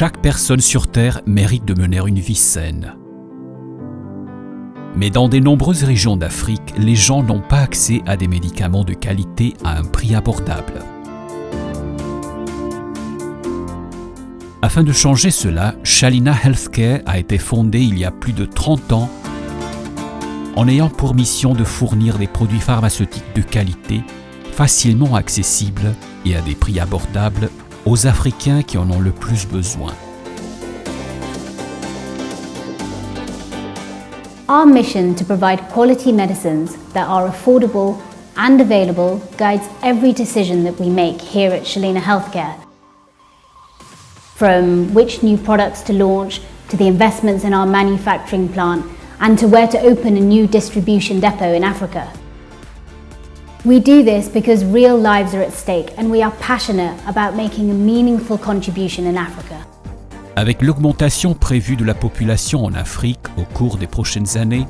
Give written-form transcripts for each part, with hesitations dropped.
chaque personne sur Terre mérite de mener une vie saine. Mais dans de nombreuses régions d'Afrique, les gens n'ont pas accès à des médicaments de qualité à un prix abordable. Afin de changer cela, Shalina Healthcare a été fondée il y a plus de 30 ans en ayant pour mission de fournir des produits pharmaceutiques de qualité, facilement accessibles et à des prix abordables aux Africains qui en ont le plus besoin. Our mission to provide quality medicines that are affordable and available guides every decision that we make here at Shalina Healthcare. From which new products to launch, to the investments in our manufacturing plant, and to where to open a new distribution depot in Africa. We do this because real lives are at stake and we are passionate about making a meaningful contribution in Africa. Avec l'augmentation prévue de la population en Afrique au cours des prochaines années,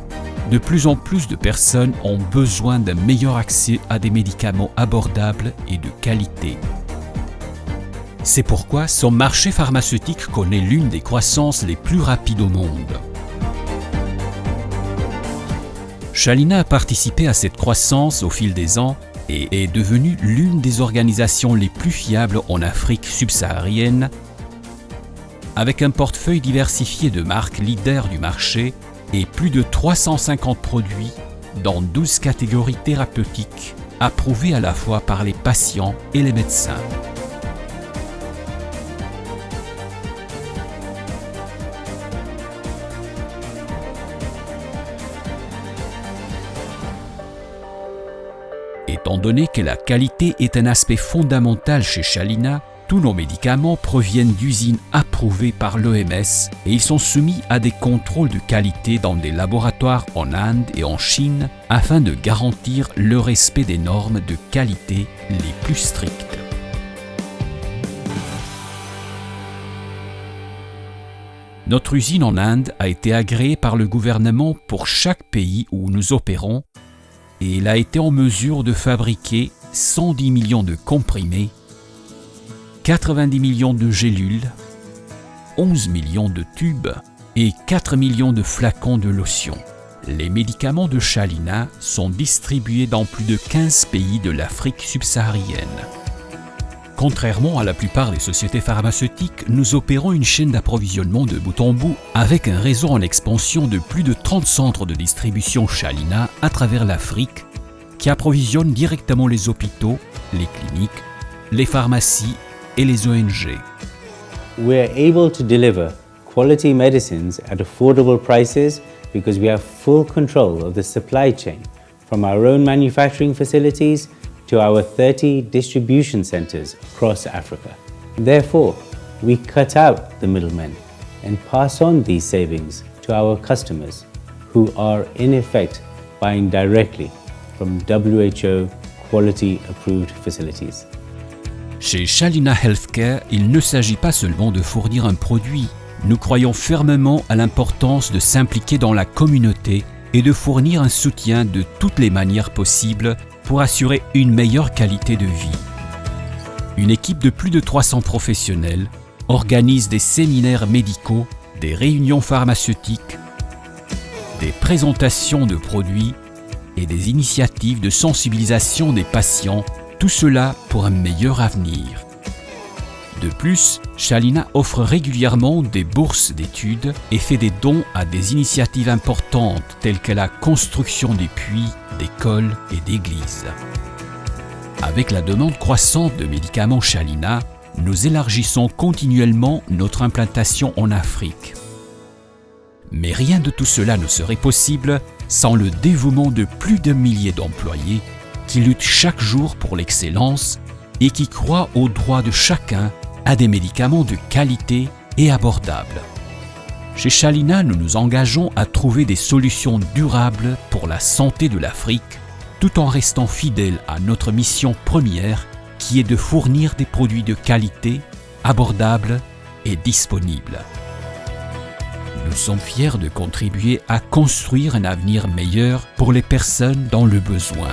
de plus en plus de personnes ont besoin d'un meilleur accès à des médicaments abordables et de qualité. C'est pourquoi son marché pharmaceutique connaît l'une des croissances les plus rapides au monde. Shalina a participé à cette croissance au fil des ans et est devenue l'une des organisations les plus fiables en Afrique subsaharienne, avec un portefeuille diversifié de marques leaders du marché et plus de 350 produits dans 12 catégories thérapeutiques approuvées à la fois par les patients et les médecins. Étant donné que la qualité est un aspect fondamental chez Shalina, tous nos médicaments proviennent d'usines approuvées par l'OMS et ils sont soumis à des contrôles de qualité dans des laboratoires en Inde et en Chine afin de garantir le respect des normes de qualité les plus strictes. Notre usine en Inde a été agréée par le gouvernement pour chaque pays où nous opérons et il a été en mesure de fabriquer 110 millions de comprimés, 90 millions de gélules, 11 millions de tubes et 4 millions de flacons de lotion. Les médicaments de Shalina sont distribués dans plus de 15 pays de l'Afrique subsaharienne. Contrairement à la plupart des sociétés pharmaceutiques, nous opérons une chaîne d'approvisionnement de bout en bout avec un réseau en expansion de plus de 30 centres de distribution Shalina à travers l'Afrique qui approvisionnent directement les hôpitaux, les cliniques, les pharmacies et les ONG. We are able to deliver quality medicines at affordable prices because we have full control of the supply chain from our own manufacturing facilities to our 30 distribution centers across Africa. Therefore, we cut out the middlemen and pass on these savings to our customers who are in effect buying directly from WHO quality approved facilities. Chez Shalina Healthcare, il ne s'agit pas seulement de fournir un produit. Nous croyons fermement à l'importance de s'impliquer dans la communauté et de fournir un soutien de toutes les manières possibles pour assurer une meilleure qualité de vie. Une équipe de plus de 300 professionnels organise des séminaires médicaux, des réunions pharmaceutiques, des présentations de produits et des initiatives de sensibilisation des patients, tout cela pour un meilleur avenir. De plus, Shalina offre régulièrement des bourses d'études et fait des dons à des initiatives importantes telles que la construction des puits, d'écoles et d'églises. Avec la demande croissante de médicaments Shalina, nous élargissons continuellement notre implantation en Afrique. Mais rien de tout cela ne serait possible sans le dévouement de plus d'un millier d'employés qui luttent chaque jour pour l'excellence et qui croient au droit de chacun à des médicaments de qualité et abordables. Chez Shalina, nous nous engageons à trouver des solutions durables pour la santé de l'Afrique, tout en restant fidèles à notre mission première, qui est de fournir des produits de qualité, abordables et disponibles. Nous sommes fiers de contribuer à construire un avenir meilleur pour les personnes dans le besoin.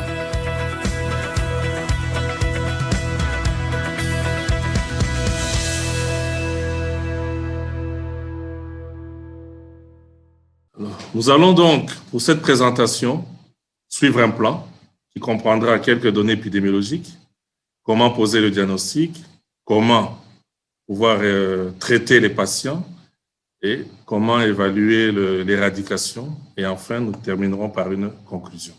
Nous allons donc, pour cette présentation, suivre un plan qui comprendra quelques données épidémiologiques, comment poser le diagnostic, comment pouvoir traiter les patients et comment évaluer l'éradication. Et enfin, nous terminerons par une conclusion.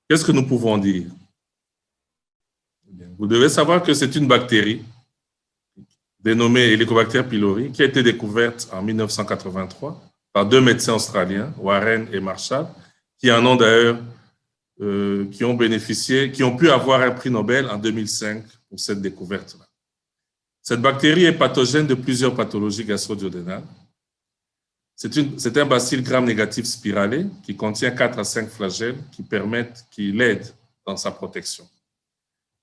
Qu'est-ce que nous pouvons dire? Vous devez savoir que c'est une bactérie dénommée Helicobacter pylori qui a été découverte en 1983 par deux médecins australiens, Warren et Marshall, qui en ont d'ailleurs qui ont pu avoir un prix Nobel en 2005 pour cette découverte-là. Cette bactérie est pathogène de plusieurs pathologies gastro-duodénales. C'est un bacille gram-négatif spiralé qui contient 4 à 5 flagelles qui l'aident dans sa protection.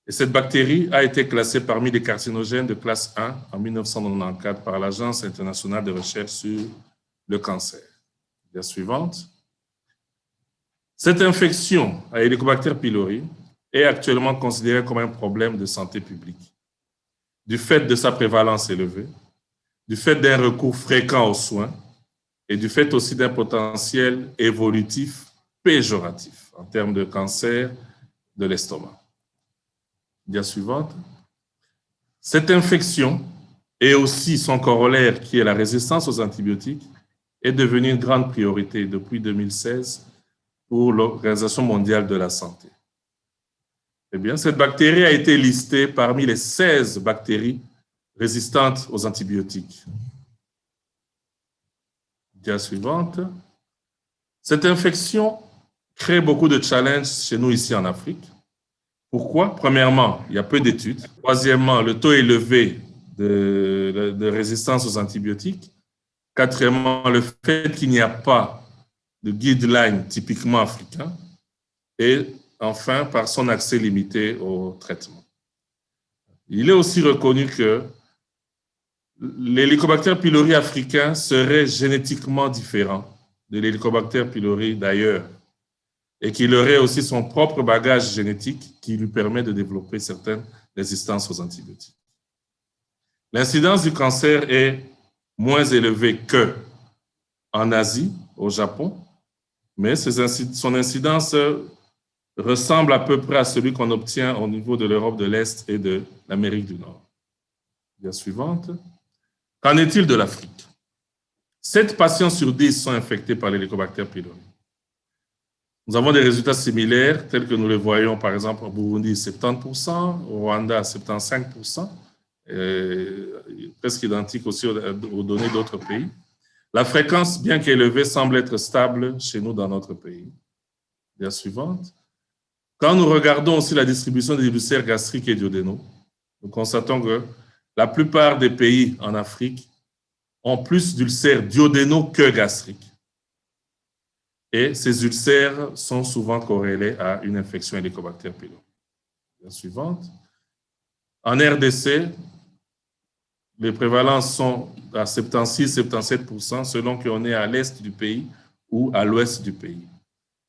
Et cette bactérie a été classée parmi les carcinogènes de classe 1 en 1994 par l'Agence internationale de recherche sur le cancer. La suivante. Cette infection à Helicobacter pylori est actuellement considérée comme un problème de santé publique, du fait de sa prévalence élevée, du fait d'un recours fréquent aux soins et du fait aussi d'un potentiel évolutif péjoratif en termes de cancer de l'estomac. Dia suivante. Cette infection et aussi son corollaire qui est la résistance aux antibiotiques est devenue une grande priorité depuis 2016 pour l'Organisation mondiale de la santé. Eh bien, cette bactérie a été listée parmi les 16 bactéries résistantes aux antibiotiques. Dia suivante. Cette infection crée beaucoup de challenges chez nous ici en Afrique. Pourquoi? Premièrement, il y a peu d'études. Troisièmement, le taux élevé de résistance aux antibiotiques. Quatrièmement, le fait qu'il n'y a pas de guideline typiquement africain. Et enfin, par son accès limité au traitement. Il est aussi reconnu que l'Helicobacter pylori africain serait génétiquement différent de l'Helicobacter pylori d'ailleurs et qu'il aurait aussi son propre bagage génétique qui lui permet de développer certaines résistances aux antibiotiques. L'incidence du cancer est moins élevée qu'en Asie, au Japon, mais son incidence ressemble à peu près à celui qu'on obtient au niveau de l'Europe de l'Est et de l'Amérique du Nord. La suivante. Qu'en est-il de l'Afrique? 7 patients sur 10 sont infectés par l'Helicobacter pylori. Nous avons des résultats similaires, tels que nous les voyons par exemple au Burundi, 70%, au Rwanda, 75%, presque identique aussi aux données d'autres pays. La fréquence, bien qu'élevée, semble être stable chez nous dans notre pays. La suivante. Quand nous regardons aussi la distribution des ulcères gastriques et duodénaux, nous constatons que la plupart des pays en Afrique ont plus d'ulcères duodénaux que gastriques. Et ces ulcères sont souvent corrélés à une infection Helicobacter pylori. La suivante. En RDC, les prévalences sont à 76-77% selon qu'on est à l'est du pays ou à l'ouest du pays.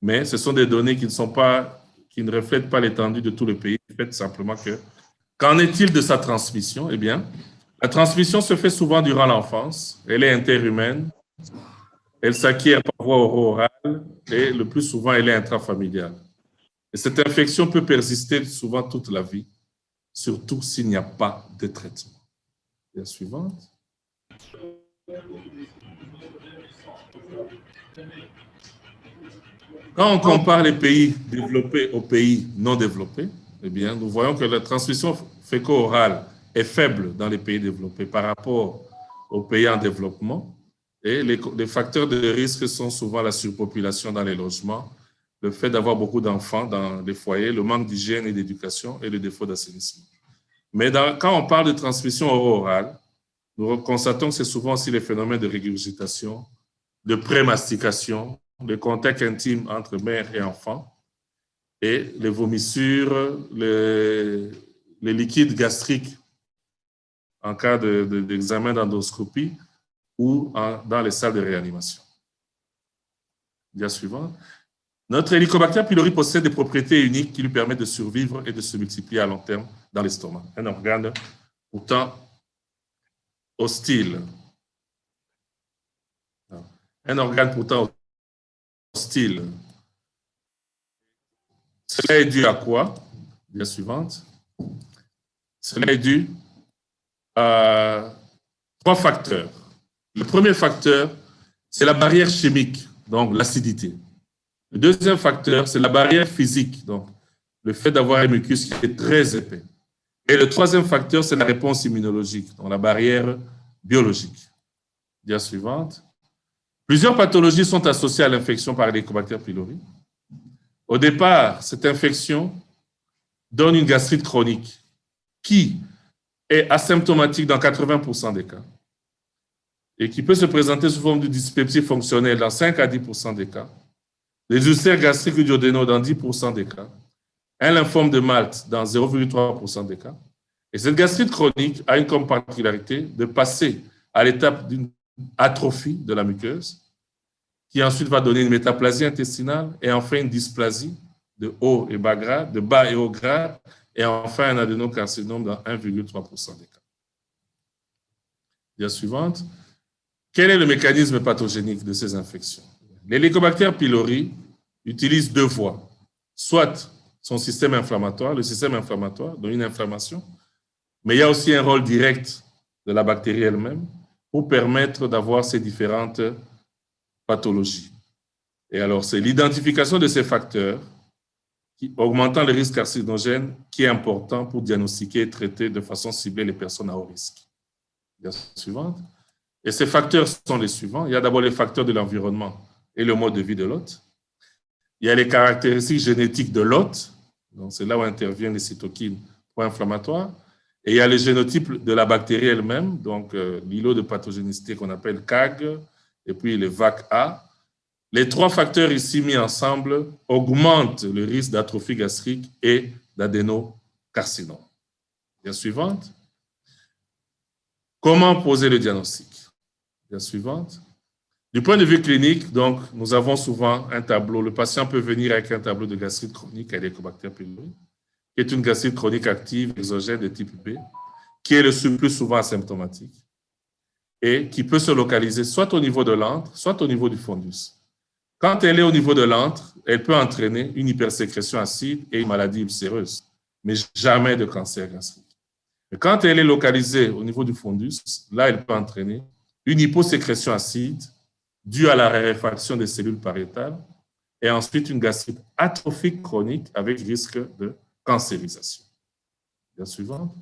Mais ce sont des données qui ne reflètent pas l'étendue de tout le pays. En fait, simplement que, qu'en est-il de sa transmission? Eh bien, la transmission se fait souvent durant l'enfance. Elle est interhumaine. Elle s'acquiert par voie orale et le plus souvent, elle est intrafamiliale. Et cette infection peut persister souvent toute la vie, surtout s'il n'y a pas de traitement. La suivante. Quand on compare les pays développés aux pays non développés, eh bien, nous voyons que la transmission féco-orale est faible dans les pays développés par rapport aux pays en développement. Et les facteurs de risque sont souvent la surpopulation dans les logements, le fait d'avoir beaucoup d'enfants dans les foyers, le manque d'hygiène et d'éducation et le défaut d'assainissement. Mais quand on parle de transmission oro-orale, nous constatons que c'est souvent aussi les phénomènes de régurgitation, de prémastication, le contact intime entre mère et enfant, et les vomissures, les liquides gastriques en cas d'examen d'endoscopie ou dans les salles de réanimation. Dia suivante. Notre Helicobacter pylori possède des propriétés uniques qui lui permettent de survivre et de se multiplier à long terme dans l'estomac. Un organe pourtant hostile. Un organe pourtant hostile. Cela est dû à quoi? La suivante. Cela est dû à 3 facteurs. Le premier facteur, c'est la barrière chimique, donc l'acidité. Le deuxième facteur, c'est la barrière physique, donc le fait d'avoir un mucus qui est très épais. Et le troisième facteur, c'est la réponse immunologique, donc la barrière biologique. Dia suivante. Plusieurs pathologies sont associées à l'infection par Helicobacter pylori. Au départ, cette infection donne une gastrite chronique qui est asymptomatique dans 80% des cas et qui peut se présenter sous forme de dyspepsie fonctionnelle dans 5 à 10% des cas, des ulcères gastriques ou duodénaux dans 10% des cas, un lymphome de Malte dans 0,3% des cas. Et cette gastrite chronique a une comme particularité de passer à l'étape d'une atrophie de la muqueuse, qui ensuite va donner une métaplasie intestinale et enfin une dysplasie de haut et bas grade, de bas et haut grade, et enfin un adénocarcinome dans 1,3% des cas. La suivante. Quel est le mécanisme pathogénique de ces infections? L'Helicobacter pylori utilise 2 voies, soit son système inflammatoire, le système inflammatoire, donc une inflammation, mais il y a aussi un rôle direct de la bactérie elle-même pour permettre d'avoir ces différentes pathologies. Et alors, c'est l'identification de ces facteurs qui, augmentant le risque carcinogène, qui est important pour diagnostiquer et traiter de façon ciblée les personnes à haut risque. La suivante. Et ces facteurs sont les suivants. Il y a d'abord les facteurs de l'environnement et le mode de vie de l'hôte. Il y a les caractéristiques génétiques de l'hôte, donc c'est là où interviennent les cytokines pro-inflammatoires. Et il y a le génotype de la bactérie elle-même, donc l'îlot de pathogénicité qu'on appelle CAG, et puis le VAC-A. Les 3 facteurs ici mis ensemble augmentent le risque d'atrophie gastrique et d'adénocarcinome. La suivante. Comment poser le diagnostic? La suivante. Du point de vue clinique, donc, nous avons souvent un tableau. Le patient peut venir avec un tableau de gastrite chronique à Helicobacter pylori, qui est une gastrite chronique active exogène de type B, qui est le plus souvent asymptomatique et qui peut se localiser soit au niveau de l'antre, soit au niveau du fundus. Quand elle est au niveau de l'antre, elle peut entraîner une hypersécrétion acide et une maladie ulcéreuse, mais jamais de cancer gastrique. Mais quand elle est localisée au niveau du fundus, là, elle peut entraîner une hyposécrétion acide due à la raréfaction des cellules pariétales et ensuite une gastrite atrophique chronique avec risque de cancérisation. La suivante.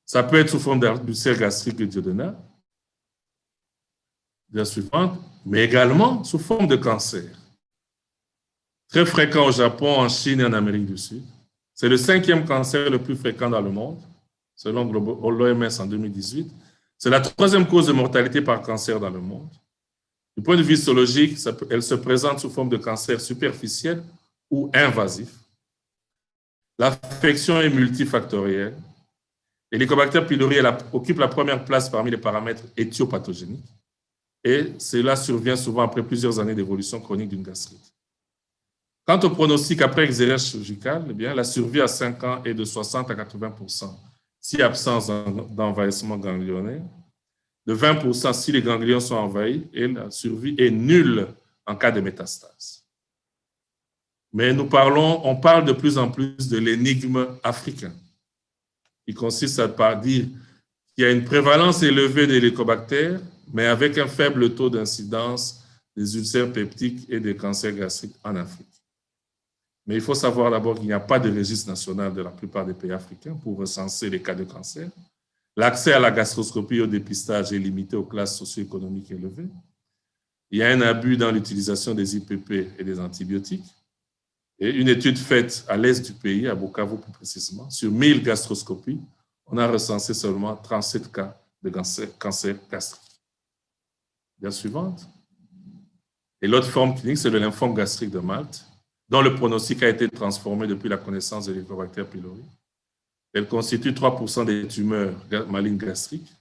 Ça peut être sous forme d'ulcère gastrique duodénal. La suivante, mais également sous forme de cancer. Très fréquent au Japon, en Chine et en Amérique du Sud. C'est le 5e cancer le plus fréquent dans le monde, selon l'OMS en 2018. C'est la 3e cause de mortalité par cancer dans le monde. Du point de vue histologique, elle se présente sous forme de cancer superficiel ou invasif. L'affection est multifactorielle. L'Helicobacter pylori occupe la première place parmi les paramètres éthiopathogéniques. Et cela survient souvent après plusieurs années d'évolution chronique d'une gastrite. Quant au pronostic après exérèse chirurgicale, eh bien, la survie à 5 ans est de 60 à 80%, si absence d'envahissement ganglionnaire, de 20% si les ganglions sont envahis, et la survie est nulle en cas de métastase. Mais on parle de plus en plus de l'énigme africain, qui consiste à dire qu'il y a une prévalence élevée des hélicobactères, mais avec un faible taux d'incidence des ulcères peptiques et des cancers gastriques en Afrique. Mais il faut savoir d'abord qu'il n'y a pas de registre national de la plupart des pays africains pour recenser les cas de cancer. L'accès à la gastroscopie et au dépistage est limité aux classes socio-économiques élevées. Il y a un abus dans l'utilisation des IPP et des antibiotiques. Et une étude faite à l'est du pays, à Bukavu plus précisément, sur 1000 gastroscopies, on a recensé seulement 37 cas de cancer gastrique. La suivante. Et l'autre forme clinique, c'est le lymphome gastrique de Malte, dont le pronostic a été transformé depuis la connaissance de l'Helicobacter pylori. Elle constitue 3% des tumeurs malignes gastriques.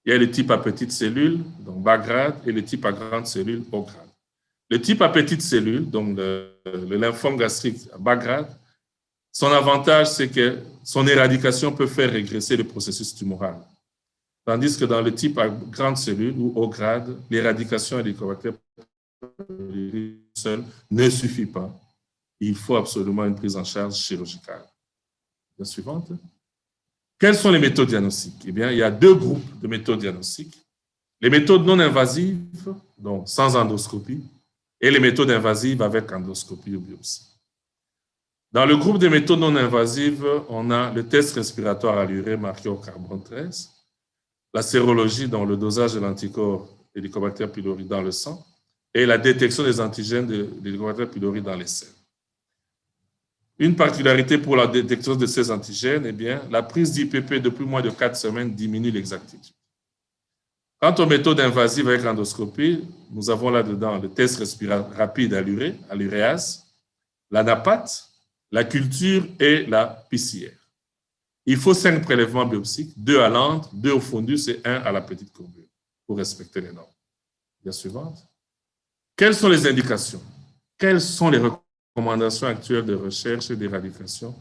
Il y a le type à petites cellules, donc bas grade, et le type à grandes cellules, haut grade. Le type à petites cellules, donc le lymphome gastrique à bas grade, son avantage, c'est que son éradication peut faire régresser le processus tumoral. Tandis que dans le type à grandes cellules ou haut grade, l'éradication Helicobacter seul ne suffit pas. Il faut absolument une prise en charge chirurgicale. La suivante. Quelles sont les méthodes diagnostiques? Eh bien, il y a deux groupes de méthodes diagnostiques. Les méthodes non invasives, donc sans endoscopie, et les méthodes invasives avec endoscopie ou biopsie. Dans le groupe des méthodes non invasives, on a le test respiratoire à l'urée marqué au carbone 13, la sérologie, dont le dosage de l'anticorps Helicobacter pylori dans le sang, et la détection des antigènes de l'Helicobacter pylori dans les selles. Une particularité pour la détection de ces antigènes, eh bien, la prise d'IPP depuis moins de 4 semaines diminue l'exactitude. Quant aux méthodes invasives avec endoscopie, nous avons là-dedans le test respiratoire rapide à l'uréase, la NAPAT, la culture et la PCR. Il faut 5 prélèvements biopsiques, 2 à l'antre, 2 au fundus et 1 à la petite courbure pour respecter les normes. La suivante. Quelles sont les indications? Quelles sont les recommandations actuelles de recherche et d'éradication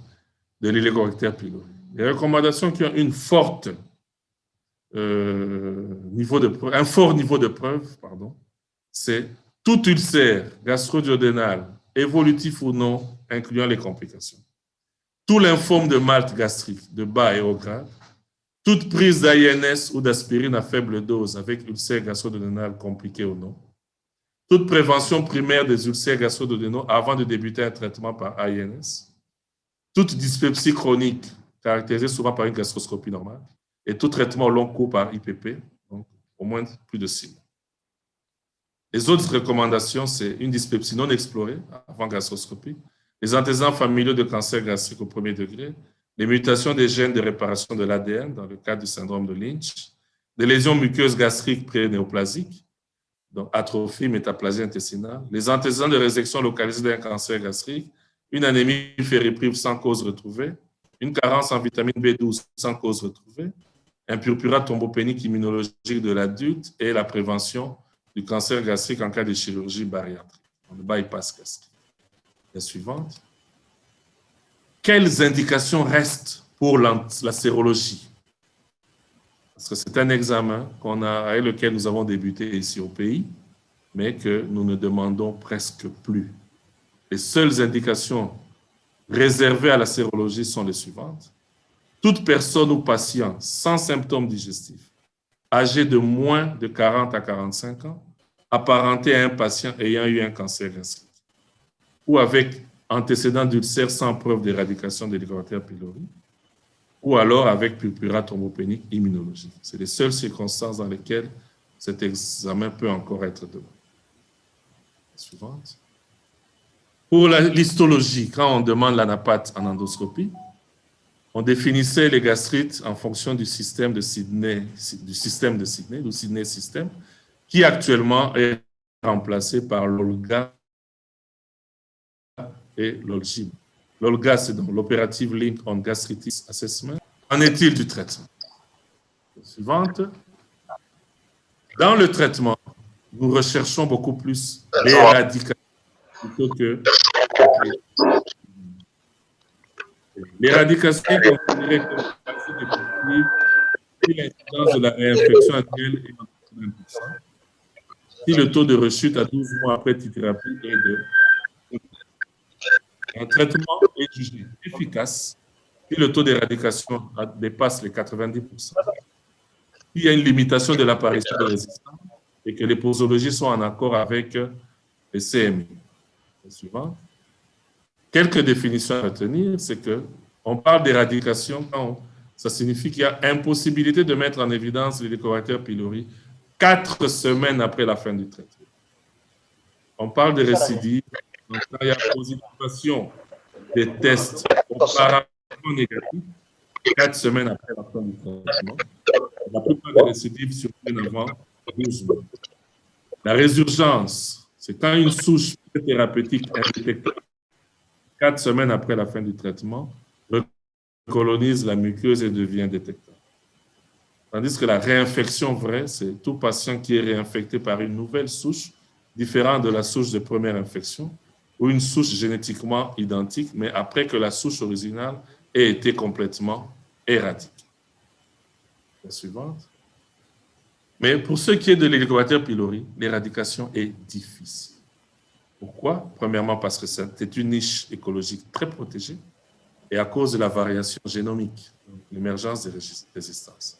de l'Helicobacter pylori? Les recommandations qui ont un fort niveau de preuve, c'est tout ulcère gastro-duodénal, évolutif ou non, incluant les complications. Tout lymphome de Malte gastrique, de bas et haut grade, toute prise d'AINS ou d'aspirine à faible dose avec ulcère gastro-duodénal compliqué ou non, toute prévention primaire des ulcères gastro-duodénaux avant de débuter un traitement par AINS, toute dyspepsie chronique caractérisée souvent par une gastroscopie normale, et tout traitement au long cours par IPP, donc au moins plus de 6 mois. Les autres recommandations, c'est une dyspepsie non explorée avant gastroscopie, les antécédents familiaux de cancer gastrique au premier degré, les mutations des gènes de réparation de l'ADN dans le cadre du syndrome de Lynch, des lésions muqueuses gastriques pré-néoplasiques, donc atrophie, métaplasie intestinale, les antécédents de résection localisée d'un cancer gastrique, une anémie fériprive sans cause retrouvée, une carence en vitamine B12 sans cause retrouvée, un purpura thrombopénique immunologique de l'adulte et la prévention du cancer gastrique en cas de chirurgie bariatrique, le bypass gastrique. La suivante. Quelles indications restent pour la sérologie? Parce que c'est un examen avec lequel nous avons débuté ici au pays, mais que nous ne demandons presque plus. Les seules indications réservées à la sérologie sont les suivantes. Toute personne ou patient sans symptômes digestifs, âgé de moins de 40 à 45 ans, apparenté à un patient ayant eu un cancer gastrique, ou avec antécédent d'ulcère sans preuve d'éradication de l'Helicobacter pylori, ou alors avec purpura thrombopénique immunologique. C'est les seules circonstances dans lesquelles cet examen peut encore être demandé. Suivante. Pour l'histologie, quand on demande l'anapathe en endoscopie, on définissait les gastrites en fonction du système de Sidney, du Sidney system, qui actuellement est remplacé par l'OLGA et l'OLGIM. L'OLGA, c'est donc l'Operative Link on Gastritis Assessment. Qu'en est-il du traitement? Suivante. Dans le traitement, nous recherchons beaucoup plus l'éradication plutôt que l'éradication est considérée comme facile effective si l'incidence de la réinfection annuelle est en 80%. Si le taux de rechute à 12 mois après thérapie est de... Un traitement est jugé efficace si le taux d'éradication dépasse les 90%. S'il y a une limitation de l'apparition de résistance et que les posologies sont en accord avec les CMI. Suivant. Quelques définitions à retenir, c'est qu'on parle d'éradication quand ça signifie qu'il y a impossibilité de mettre en évidence l'Helicobacter pylori 4 semaines après la fin du traitement. On parle de récidive quand il y a positivation des tests auparavant négatifs 4 semaines après la fin du traitement. La plupart des récidives surviennent avant 12 mois. La résurgence, c'est quand une souche thérapeutique indétectable 4 semaines après la fin du traitement recolonise la muqueuse et devient détectable. Tandis que la réinfection vraie, c'est tout patient qui est réinfecté par une nouvelle souche différente de la souche de première infection ou une souche génétiquement identique, mais après que la souche originale ait été complètement éradiquée. La suivante. Mais pour ce qui est de l'Helicobacter pylori, l'éradication est difficile. Pourquoi? Premièrement, parce que c'est une niche écologique très protégée et à cause de la variation génomique, l'émergence des résistances.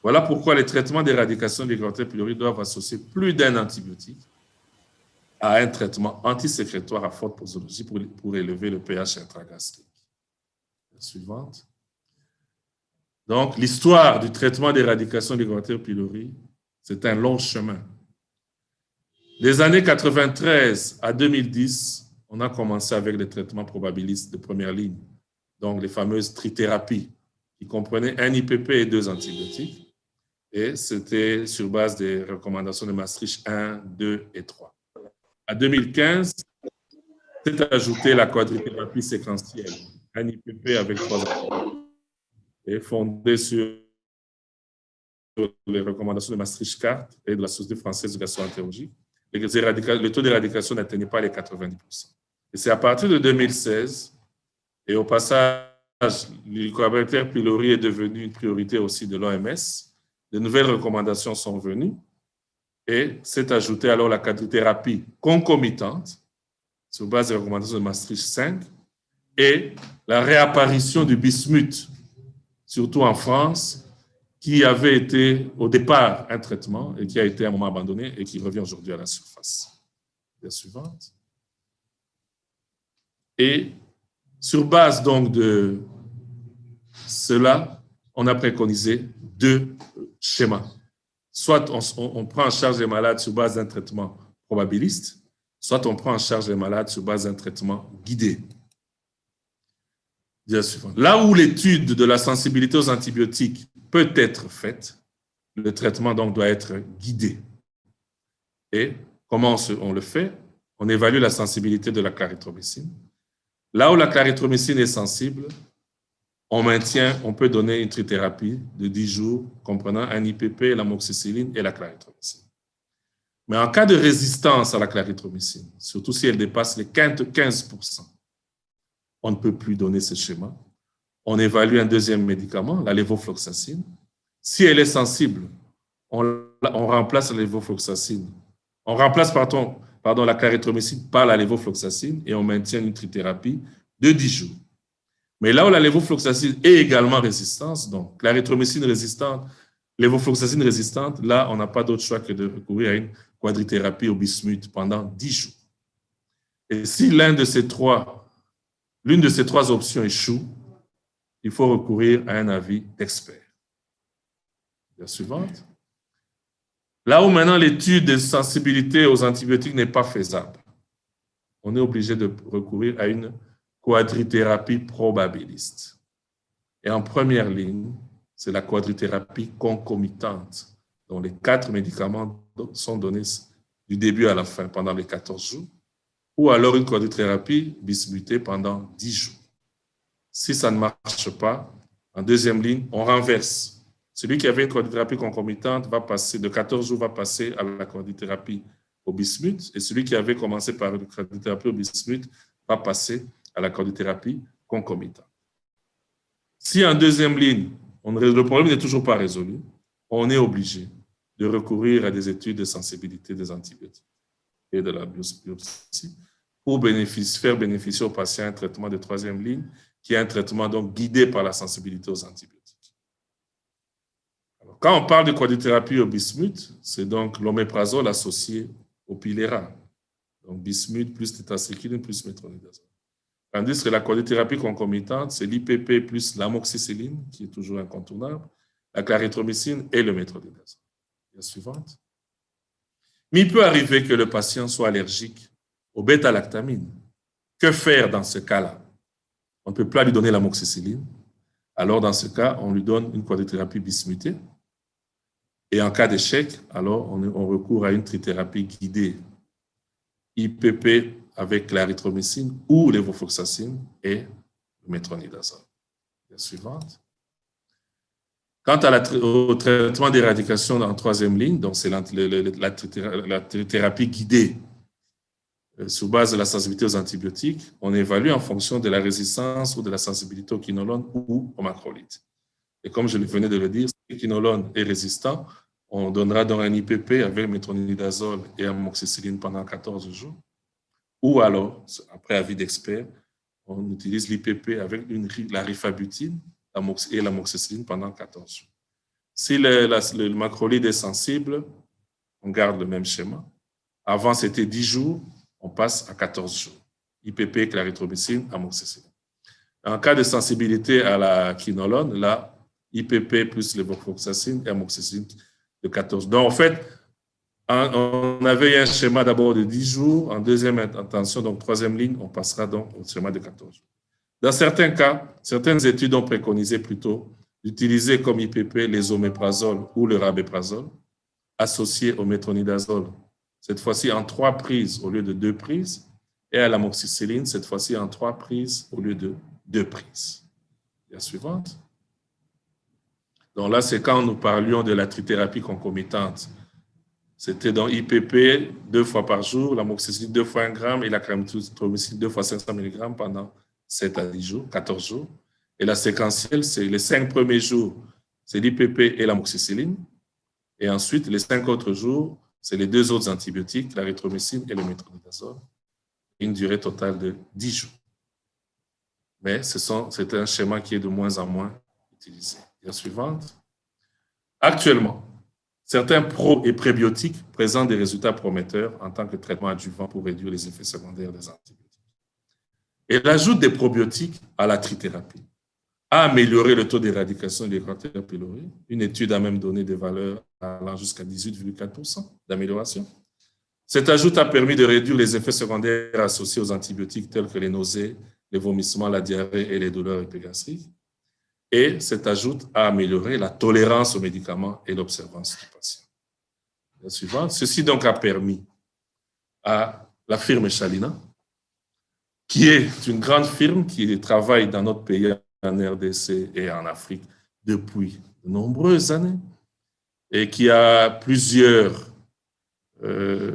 Voilà pourquoi les traitements d'éradication de l'Helicobacter pylori doivent associer plus d'un antibiotique à un traitement antisécrétoire à forte posologie pour élever le pH intragastrique. La suivante. Donc, l'histoire du traitement d'éradication de l'Helicobacter pylori, c'est un long chemin. Des années 93 à 2010, on a commencé avec les traitements probabilistes de première ligne, donc les fameuses trithérapies, qui comprenaient un IPP et 2 antibiotiques. Et c'était sur base des recommandations de Maastricht 1, 2 et 3. En 2015, s'est ajoutée la quadrithérapie séquentielle, un IPP avec 3 antibiotiques, et fondée sur les recommandations de Maastricht 4 et de la Société française de gastro-entérologie. Le taux d'éradication n'atteignait pas les 90%. Et c'est à partir de 2016, et au passage, l'Helicobacter pylori est devenu une priorité aussi de l'OMS. De nouvelles recommandations sont venues et s'est ajoutée alors la quadrithérapie concomitante sur base des recommandations de Maastricht 5 et la réapparition du bismuth, surtout en France, qui avait été au départ un traitement et qui a été à un moment abandonné et qui revient aujourd'hui à la surface. La suivante. Et sur base donc de cela, on a préconisé 2 schémas. Soit on prend en charge les malades sur base d'un traitement probabiliste, soit on prend en charge les malades sur base d'un traitement guidé. Là où l'étude de la sensibilité aux antibiotiques peut être faite, le traitement donc doit être guidé. Et comment on le fait? On évalue la sensibilité de la clarithromycine. Là où la clarithromycine est sensible, on peut donner une trithérapie de 10 jours comprenant un IPP, l'amoxicilline et la clarithromycine. Mais en cas de résistance à la clarithromycine, surtout si elle dépasse les 15%, on ne peut plus donner ce schéma. On évalue un deuxième médicament, la lévofloxacine. Si elle est sensible, on remplace la lévofloxacine. On remplace, la clarithromycine par la lévofloxacine et on maintient une trithérapie de 10 jours. Mais là où la lévofloxacine est également résistante, donc clarithromycine résistante, lévofloxacine résistante, là, on n'a pas d'autre choix que de recourir à une quadrithérapie au bismuth pendant 10 jours. Et si l'une de ces trois options échoue, il faut recourir à un avis d'expert. La suivante. Là où maintenant l'étude de sensibilité aux antibiotiques n'est pas faisable, on est obligé de recourir à une quadrithérapie probabiliste. Et en première ligne, c'est la quadrithérapie concomitante, dont les 4 médicaments sont donnés du début à la fin pendant les 14 jours, ou alors une quadrithérapie bismuthée pendant 10 jours. Si ça ne marche pas, en deuxième ligne, on renverse. Celui qui avait une quadrithérapie concomitante va passer de 14 jours va passer à la quadrithérapie au bismuth, et celui qui avait commencé par une quadrithérapie au bismuth va passer à la quadrithérapie concomitante. Si en deuxième ligne, le problème n'est toujours pas résolu, on est obligé de recourir à des études de sensibilité des antibiotiques et de la biopsie pour faire bénéficier aux patients un traitement de 3e ligne qui est un traitement donc guidé par la sensibilité aux antibiotiques. Alors, quand on parle de quadrithérapie au bismuth, c'est donc l'oméprazole associé au Pilera. Donc bismuth plus tétracycline plus métronidazole. Tandis que la quadrithérapie concomitante, c'est l'IPP plus l'amoxicilline, qui est toujours incontournable, la clarithromycine et le métronidazole. La suivante. Mais il peut arriver que le patient soit allergique aux bêta-lactamines. Que faire dans ce cas-là? On ne peut pas lui donner l'amoxicilline. Alors, dans ce cas, on lui donne une quadrithérapie bismuthée. Et en cas d'échec, alors on recourt à une trithérapie guidée. IPP avec l'arythromycine ou lévofloxacine et le métronidazole. La suivante. Quant au traitement d'éradication en 3e ligne, donc c'est la thérapie guidée sur base de la sensibilité aux antibiotiques, on évalue en fonction de la résistance ou de la sensibilité au quinolone ou au macrolide. Et comme je venais de le dire, si le quinolone est résistant, on donnera donc un IPP avec métronidazole et amoxicilline pendant 14 jours. Ou alors, après avis d'expert, on utilise l'IPP avec la rifabutine et l'amoxicilline pendant 14 jours. Si le macrolide est sensible, on garde le même schéma. Avant, c'était 10 jours, on passe à 14 jours. IPP, clarithromycine, amoxicilline. En cas de sensibilité à la quinolone, là, IPP plus levofloxacine et amoxicilline de 14. Donc, en fait, on avait un schéma d'abord de 10 jours, en deuxième intention, donc troisième ligne, on passera donc au schéma de 14 jours. Dans certains cas, certaines études ont préconisé plutôt d'utiliser comme IPP les oméprazole ou le rabéprazole associés au métronidazole, cette fois-ci en 3 prises au lieu de 2 prises, et à l'amoxicilline, cette fois-ci en 3 prises au lieu de 2 prises. La suivante. Donc là, c'est quand nous parlions de la trithérapie concomitante. C'était dans IPP 2 fois par jour, l'amoxicilline 2 fois 1 gramme et la clarithromycine 2 fois 500 mg pendant 7 à 10 jours, 14 jours. Et la séquentielle, c'est les 5 premiers jours, c'est l'IPP et l'amoxicilline. Et ensuite, les 5 autres jours, c'est les 2 autres antibiotiques, l'érythromycine et le métronidazole. Une durée totale de 10 jours. Mais c'est un schéma qui est de moins en moins utilisé. La suivante. Actuellement, certains pro- et prébiotiques présentent des résultats prometteurs en tant que traitement adjuvant pour réduire les effets secondaires des antibiotiques. Et l'ajout des probiotiques à la trithérapie a amélioré le taux d'éradication des Helicobacter pylori. Une étude a même donné des valeurs allant jusqu'à 18,4% d'amélioration. Cet ajout a permis de réduire les effets secondaires associés aux antibiotiques tels que les nausées, les vomissements, la diarrhée et les douleurs épigastriques. Et cet ajout a amélioré la tolérance aux médicaments et l'observance du patient. La suivante. Ceci donc a permis à la firme Shalina, qui est une grande firme qui travaille dans notre pays, en RDC et en Afrique depuis de nombreuses années, et qui a plusieurs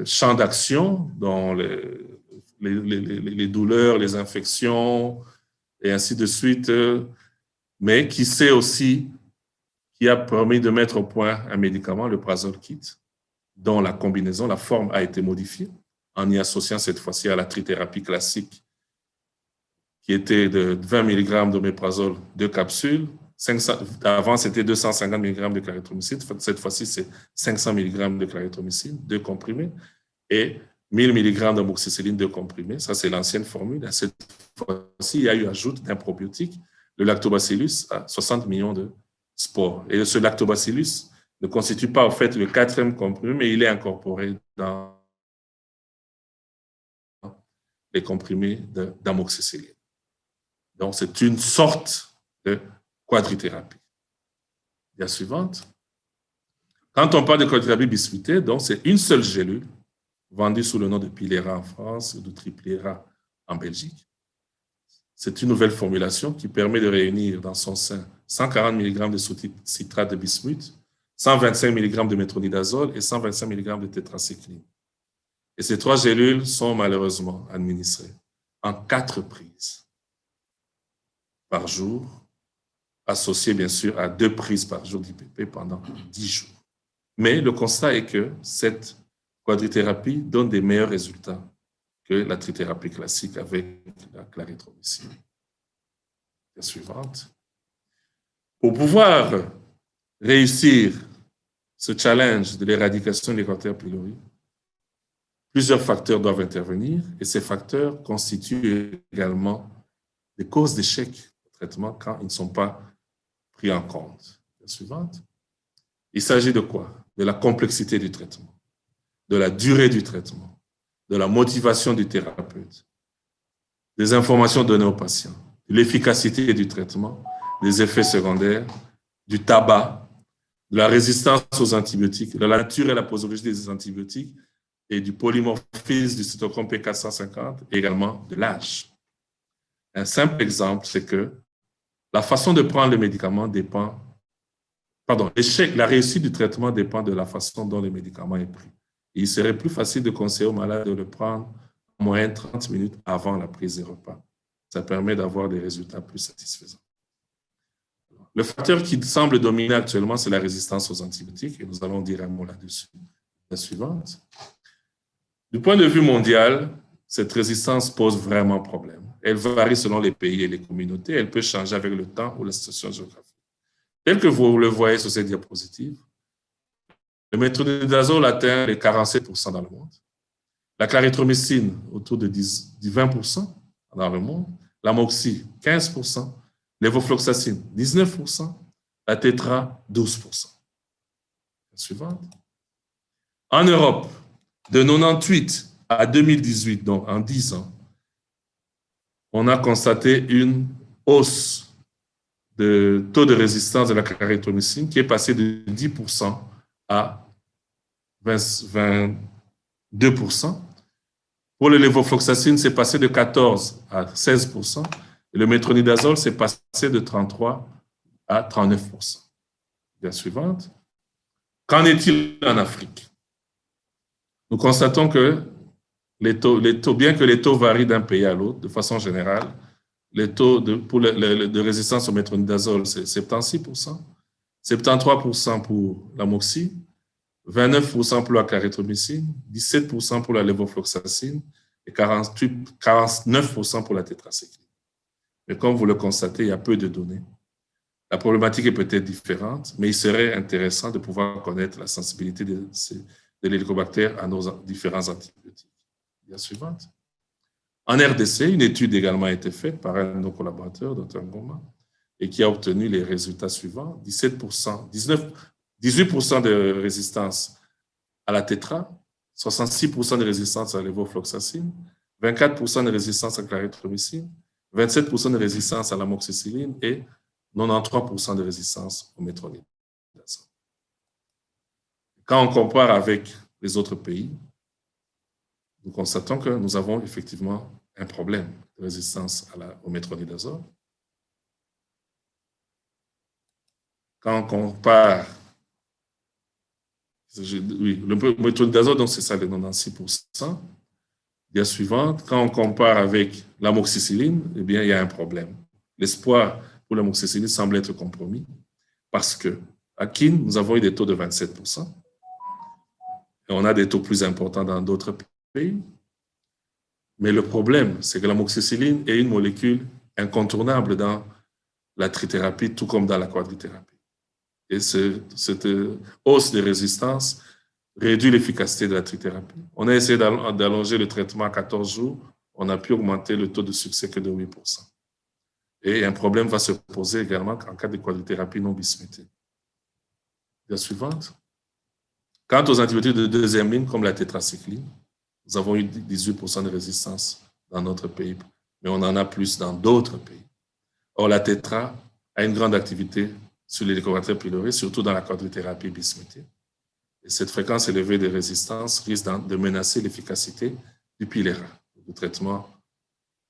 champs d'action dans les douleurs, les infections, et ainsi de suite, mais qui sait aussi, qui a permis de mettre au point un médicament, le Prazolkit, dont la combinaison, la forme a été modifiée, en y associant cette fois-ci à la trithérapie classique, qui était de 20 mg d'oméprazole, 2 capsules. Avant, c'était 250 mg de clarithromycine. Cette fois-ci, c'est 500 mg de clarithromycine, 2 comprimés, et 1000 mg d'amoxicilline, 2 comprimés. Ça, c'est l'ancienne formule. Cette fois-ci, il y a eu ajout d'un probiotique, le lactobacillus, à 60 millions de spores. Et ce lactobacillus ne constitue pas, en fait, le 4e comprimé, mais il est incorporé dans les comprimés d'amoxicilline. Donc, c'est une sorte de quadrithérapie. La suivante. Quand on parle de quadrithérapie bismuthée, donc c'est une seule gélule vendue sous le nom de Pilera en France ou de Triplera en Belgique. C'est une nouvelle formulation qui permet de réunir dans son sein 140 mg de citrate de bismuth, 125 mg de métronidazole et 125 mg de tétracycline. Et ces 3 gélules sont malheureusement administrées en 4 prises par jour, associées bien sûr à 2 prises par jour d'IPP pendant 10 jours. Mais le constat est que cette quadrithérapie donne des meilleurs résultats que la trithérapie classique avec la clarithromycine. La suivante. Pour pouvoir réussir ce challenge de l'éradication de l'Helicobacter pylori, plusieurs facteurs doivent intervenir et ces facteurs constituent également des causes d'échec au traitement quand ils ne sont pas pris en compte. La suivante. Il s'agit de quoi? De la complexité du traitement, de la durée du traitement, de la motivation du thérapeute, des informations données aux patients, de l'efficacité du traitement, des effets secondaires, du tabac, de la résistance aux antibiotiques, de la nature et la posologie des antibiotiques et du polymorphisme du cytochrome P450 et également de l'âge. Un simple exemple, c'est que la façon de prendre le médicament dépend, la réussite du traitement dépend de la façon dont le médicament est pris. Il serait plus facile de conseiller au malade de le prendre en moyenne 30 minutes avant la prise des repas. Ça permet d'avoir des résultats plus satisfaisants. Le facteur qui semble dominer actuellement, c'est la résistance aux antibiotiques, et nous allons dire un mot là-dessus. La suivante. Du point de vue mondial, cette résistance pose vraiment problème. Elle varie selon les pays et les communautés. Elle peut changer avec le temps ou la situation géographique. Tel que vous le voyez sur cette diapositive, le métronidazole atteint les 47% dans le monde. La clarithromycine, autour de 20% dans le monde. L'amoxy, 15%. Lévofloxacine, 19%. La tétra, 12%. La suivante. En Europe, de 98 à 2018, donc en 10 ans, on a constaté une hausse de taux de résistance de la clarithromycine qui est passé de 10% à 22%. Pour le lévofloxacine, c'est passé de 14 à 16%. Et le métronidazole, c'est passé de 33 à 39%. La suivante. Qu'en est-il en Afrique? Nous constatons que bien que les taux varient d'un pays à l'autre, de façon générale, les taux de résistance au métronidazole, c'est 76%, 73% pour l'amoxy, 29% pour la clarithromycine, 17% pour la lévofloxacine et 49% pour la tétracycline. Mais comme vous le constatez, il y a peu de données. La problématique est peut-être différente, mais il serait intéressant de pouvoir connaître la sensibilité de l'hélicobactère à nos différents antibiotiques. La suivante. En RDC, une étude également a été faite par un de nos collaborateurs, Dr. Ngoma, et qui a obtenu les résultats suivants. 18% de résistance à la tétra, 66% de résistance à l'évofloxacine, 24% de résistance à la clarithromycine, 27% de résistance à l'amoxicilline et 93% de résistance au métronidazole. Quand on compare avec les autres pays, nous constatons que nous avons effectivement un problème de résistance au métronidazole. Quand on compare, le métronidazole, donc c'est ça, les 96%. Bien suivante, quand on compare avec l'amoxicilline, eh bien, il y a un problème. L'espoir pour l'amoxicilline semble être compromis parce qu'à Kin, nous avons eu des taux de 27%. Et on a des taux plus importants dans d'autres pays. Mais le problème, c'est que l'amoxicilline est une molécule incontournable dans la trithérapie, tout comme dans la quadrithérapie. Et cette hausse de résistance réduit l'efficacité de la trithérapie. On a essayé d'allonger le traitement à 14 jours, on a pu augmenter le taux de succès que de 8%. Et un problème va se poser également en cas de quadrithérapie non bismutée. La suivante. Quant aux antibiotiques de deuxième ligne, comme la tétracycline, nous avons eu 18% de résistance dans notre pays, mais on en a plus dans d'autres pays. Or, la tétra a une grande activité sur l'hélicobacter pylori, surtout dans la quadrithérapie bismutée. Et cette fréquence élevée de résistance risque de menacer l'efficacité du Pilera, du traitement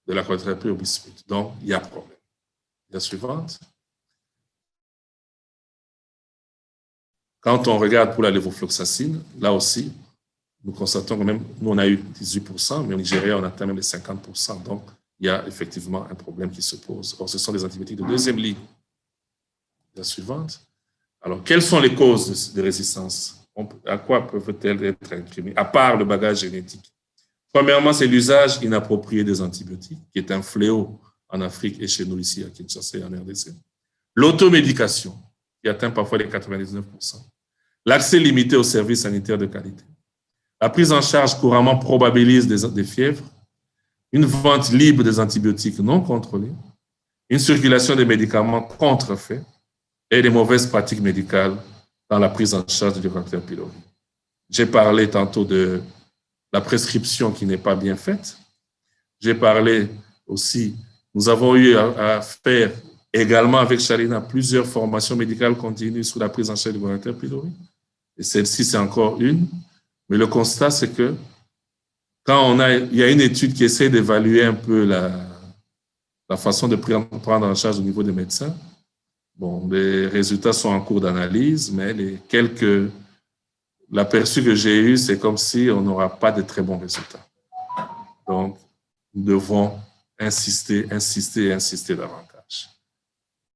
de la quadrithérapie au bismuth. Donc, il y a problème. La suivante. Quand on regarde pour la lévofloxacine, là aussi, nous constatons que même, nous on a eu 18%, mais au Nigeria, on atteint même les 50%. Donc, il y a effectivement un problème qui se pose. Or, ce sont des antibiotiques de deuxième ligne. La suivante. Alors, quelles sont les causes de résistance? À quoi peuvent-elles être imprimées, à part le bagage génétique? Premièrement, c'est l'usage inapproprié des antibiotiques, qui est un fléau en Afrique et chez nous ici à Kinshasa et en RDC. L'automédication, qui atteint parfois les 99%. L'accès limité aux services sanitaires de qualité. La prise en charge couramment probabilise des fièvres. Une vente libre des antibiotiques non contrôlée. Une circulation des médicaments contrefaits et des mauvaises pratiques médicales dans la prise en charge du Helicobacter pylori. J'ai parlé tantôt de la prescription qui n'est pas bien faite. J'ai parlé aussi, nous avons eu à faire également avec Shalina plusieurs formations médicales continues sur la prise en charge du Helicobacter pylori. Et celle-ci, c'est encore une. Mais le constat, c'est que quand il y a une étude qui essaie d'évaluer un peu la façon de prendre en charge au niveau des médecins, bon, les résultats sont en cours d'analyse, mais l'aperçu que j'ai eu, c'est comme si on n'aura pas de très bons résultats. Donc, nous devons insister davantage.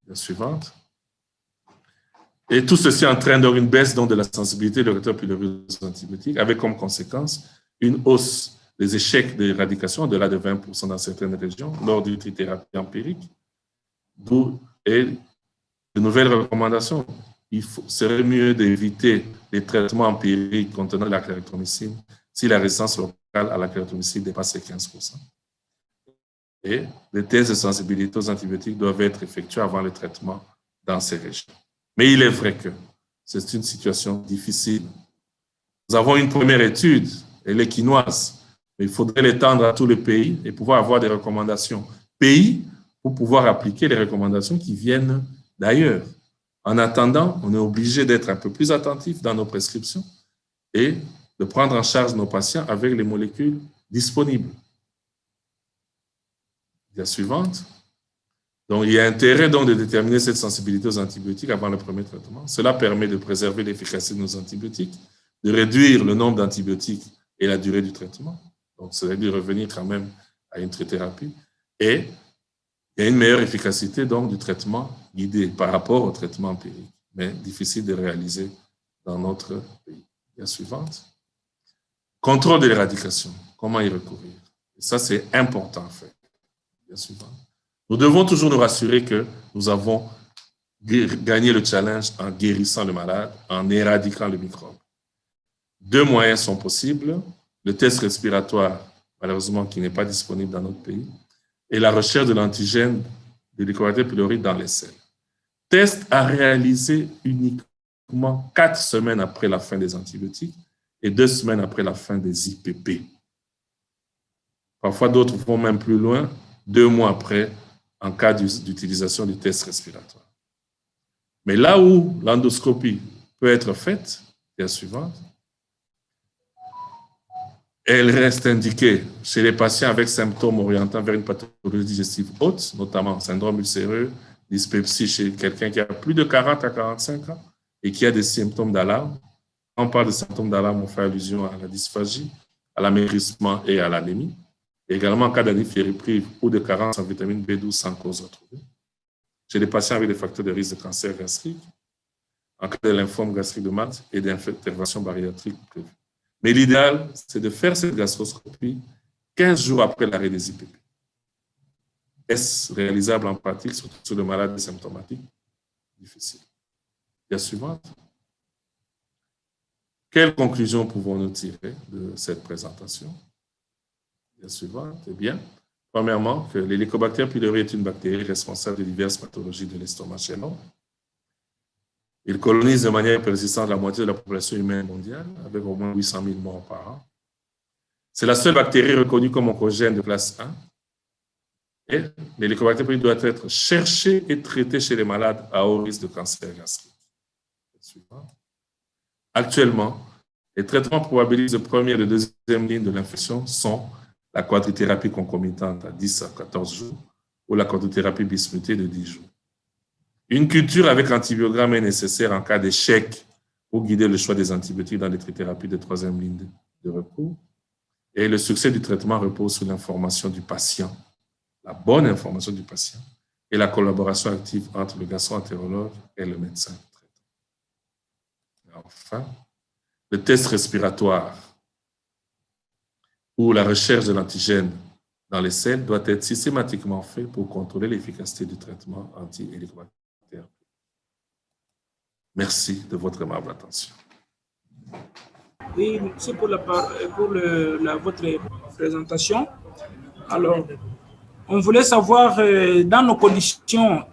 La suivante. Et tout ceci entraîne donc une baisse donc, de la sensibilité du réacteur pylori aux antibiotiques, avec comme conséquence une hausse des échecs d'éradication au-delà de 20% dans certaines régions lors d'une trithérapie empirique, d'où est de nouvelles recommandations. Il serait mieux d'éviter les traitements empiriques contenant la clarithromycine si la résistance locale à la clarithromycine dépasse les 15%. Et les tests de sensibilité aux antibiotiques doivent être effectués avant le traitement dans ces régions. Mais il est vrai que c'est une situation difficile. Nous avons une première étude, elle est quinoise, mais il faudrait l'étendre à tout le pays et pouvoir avoir des recommandations pays pour pouvoir appliquer les recommandations qui viennent d'ailleurs. En attendant, on est obligé d'être un peu plus attentif dans nos prescriptions et de prendre en charge nos patients avec les molécules disponibles. La suivante. Donc, il y a intérêt donc de déterminer cette sensibilité aux antibiotiques avant le premier traitement. Cela permet de préserver l'efficacité de nos antibiotiques, de réduire le nombre d'antibiotiques et la durée du traitement. Donc, ça veut dire revenir quand même à une trithérapie. Et il y a une meilleure efficacité donc du traitement guidé par rapport au traitement empirique, mais difficile de réaliser dans notre pays. La suivante. Contrôle de l'éradication. Comment y recourir? Et ça, c'est important à faire. La suivante. Nous devons toujours nous rassurer que nous avons gagné le challenge en guérissant le malade, en éradiquant le microbe. Deux moyens sont possibles. Le test respiratoire, malheureusement, qui n'est pas disponible dans notre pays, et la recherche de l'antigène de l'Helicobacter pylori dans les selles. Test à réaliser uniquement 4 semaines après la fin des antibiotiques et 2 semaines après la fin des IPP. Parfois, d'autres vont même plus loin, 2 mois après, en cas d'utilisation du test respiratoire. Mais là où l'endoscopie peut être faite, la suivante, elle reste indiquée chez les patients avec symptômes orientant vers une pathologie digestive haute, notamment syndrome ulcéreux, dyspepsie chez quelqu'un qui a plus de 40 à 45 ans et qui a des symptômes d'alarme. Quand on parle de symptômes d'alarme, on fait allusion à la dysphagie, à l'amaigrissement et à l'anémie. Et également en cas d'anémie fériprive ou de carence en vitamine B12 sans cause retrouvée. Chez les patients avec des facteurs de risque de cancer gastrique, en cas de lymphome gastrique de Malte et d'intervention bariatrique prévue. Mais l'idéal, c'est de faire cette gastroscopie 15 jours après l'arrêt des IPP. Est-ce réalisable en pratique, surtout sur le malade symptomatique? Difficile. La suivante. Quelles conclusions pouvons-nous tirer de cette présentation? La suivante. Eh bien, premièrement, que l'Helicobacter pylori est une bactérie responsable de diverses pathologies de l'estomac chez l'homme. Il colonise de manière persistante la moitié de la population humaine mondiale, avec au moins 800 000 morts par an. C'est la seule bactérie reconnue comme oncogène de classe 1. Et l'Helicobacter pylori doit être cherché et traité chez les malades à haut risque de cancer gastrique. Actuellement, les traitements probabilistes de première et de deuxième ligne de l'infection sont la quadrithérapie concomitante à 10 à 14 jours ou la quadrithérapie bismutée de 10 jours. Une culture avec antibiogramme est nécessaire en cas d'échec pour guider le choix des antibiotiques dans les trithérapies de troisième ligne de recours. Et le succès du traitement repose sur l'information du patient, la bonne information du patient et la collaboration active entre le gastro-entérologue et le médecin traitant. Et enfin, le test respiratoire ou la recherche de l'antigène dans les selles doit être systématiquement fait pour contrôler l'efficacité du traitement anti-hélicobacter. Merci de votre aimable attention. Oui, merci pour votre présentation. Alors, on voulait savoir, dans nos conditions,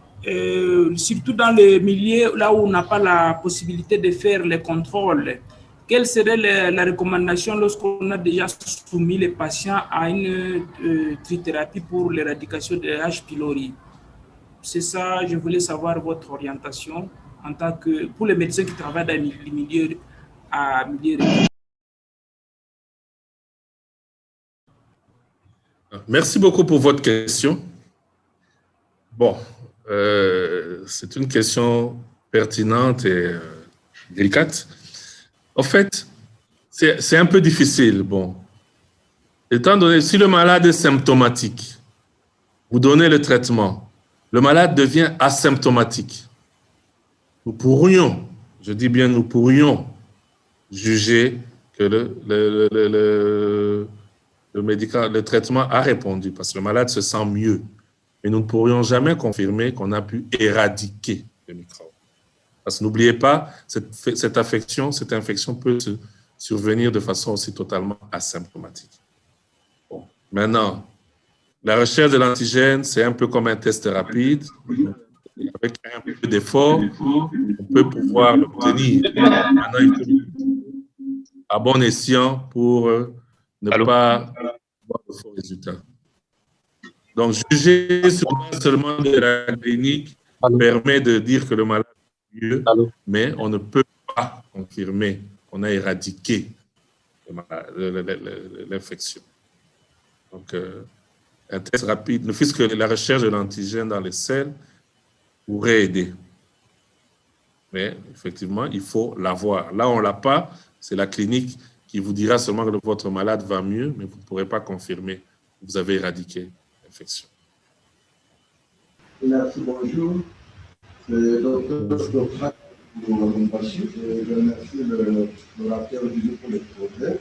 surtout dans les milieux là où on n'a pas la possibilité de faire les contrôles, quelle serait la recommandation lorsqu'on a déjà soumis les patients à une trithérapie pour l'éradication de H. pylori? C'est ça, je voulais savoir votre orientation en tant que, pour les médecins qui travaillent dans les milieux à milieu. Merci beaucoup pour votre question. Bon, c'est une question pertinente et délicate. En fait, c'est un peu difficile. Bon, étant donné, si le malade est symptomatique, vous donnez le traitement, le malade devient asymptomatique. nous pourrions, je dis bien nous pourrions, juger que le traitement a répondu parce que le malade se sent mieux. Mais nous ne pourrions jamais confirmer qu'on a pu éradiquer le microbe. Parce que n'oubliez pas, cette infection peut survenir de façon aussi totalement asymptomatique. Bon. Maintenant, la recherche de l'antigène, c'est un peu comme un test rapide. Avec un peu d'effort, on peut pouvoir l'obtenir. Maintenant, il faut à bon escient pour ne pas avoir de faux résultats. Donc, juger sur base seulement de la clinique permet de dire que le malade est mieux, mais on ne peut pas confirmer qu'on a éradiqué l'infection. Donc, un test rapide, ne fût-ce que la recherche de l'antigène dans les selles pourrait aider. Mais effectivement, il faut l'avoir. Là, on ne l'a pas. C'est la clinique qui vous dira seulement que votre malade va mieux, mais vous ne pourrez pas confirmer que vous avez éradiqué l'infection. Merci, bonjour. C'est le docteur Socrate pour Bachir. Je remercie l'orateur du jour pour le projet.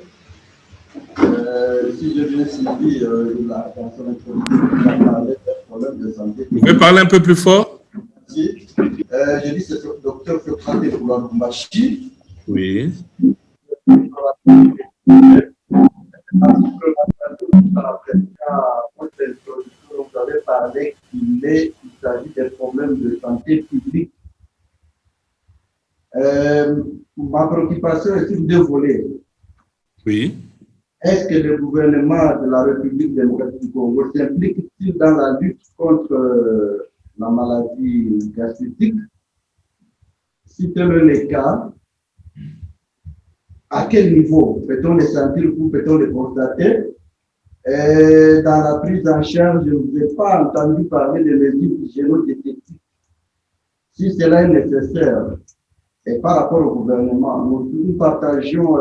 Si je viens suivi la personne introduite, qui a parlé d'un problème de santé. Vous pouvez parler un peu plus fort? Merci. Je dis c'est le docteur Socrate pour Bachir. Oui. Vous avez parlé qu'il s'agit des problèmes de santé publique. Ma préoccupation est sur deux volets. Oui. Est-ce que le gouvernement de la République démocratique du Congo s'implique-t-il dans la lutte contre la maladie gastrique? Si tel est le cas, à quel niveau peut-on les sentir ou peut-on les constater? Dans la prise en charge, je ne vous ai pas entendu parler de mesures génodétectives. Si cela est nécessaire, et par rapport au gouvernement, nous partageons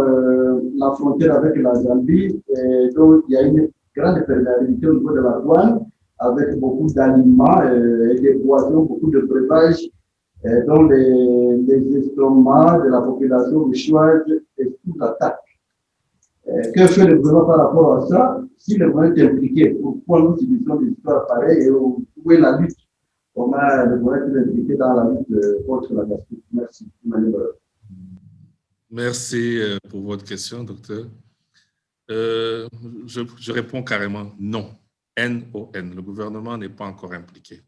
la frontière avec la Zambie, et donc il y a une grande perméabilité au niveau de la douane, avec beaucoup d'aliments et des boissons, beaucoup de breuvages, dont les estomacs de la population chouette et tout attaque. Que fait le gouvernement par rapport à ça? Si le gouvernement est impliqué, pourquoi nous subissons des histoires pareilles et où est la lutte? Comment le gouvernement est impliqué dans la lutte contre la gastrique? Merci. Merci pour votre question, docteur. Je réponds carrément non. N-O-N. Le gouvernement n'est pas encore impliqué.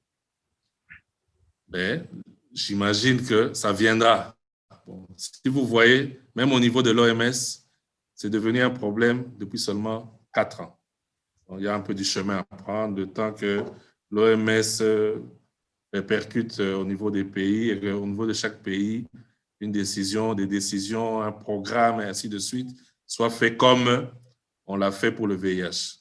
Mais j'imagine que ça viendra. Bon, si vous voyez, même au niveau de l'OMS, c'est devenu un problème depuis seulement 4 ans. Donc, il y a un peu du chemin à prendre, le temps que l'OMS répercute au niveau des pays et au niveau de chaque pays, une décision, des décisions, un programme et ainsi de suite, soit fait comme on l'a fait pour le VIH.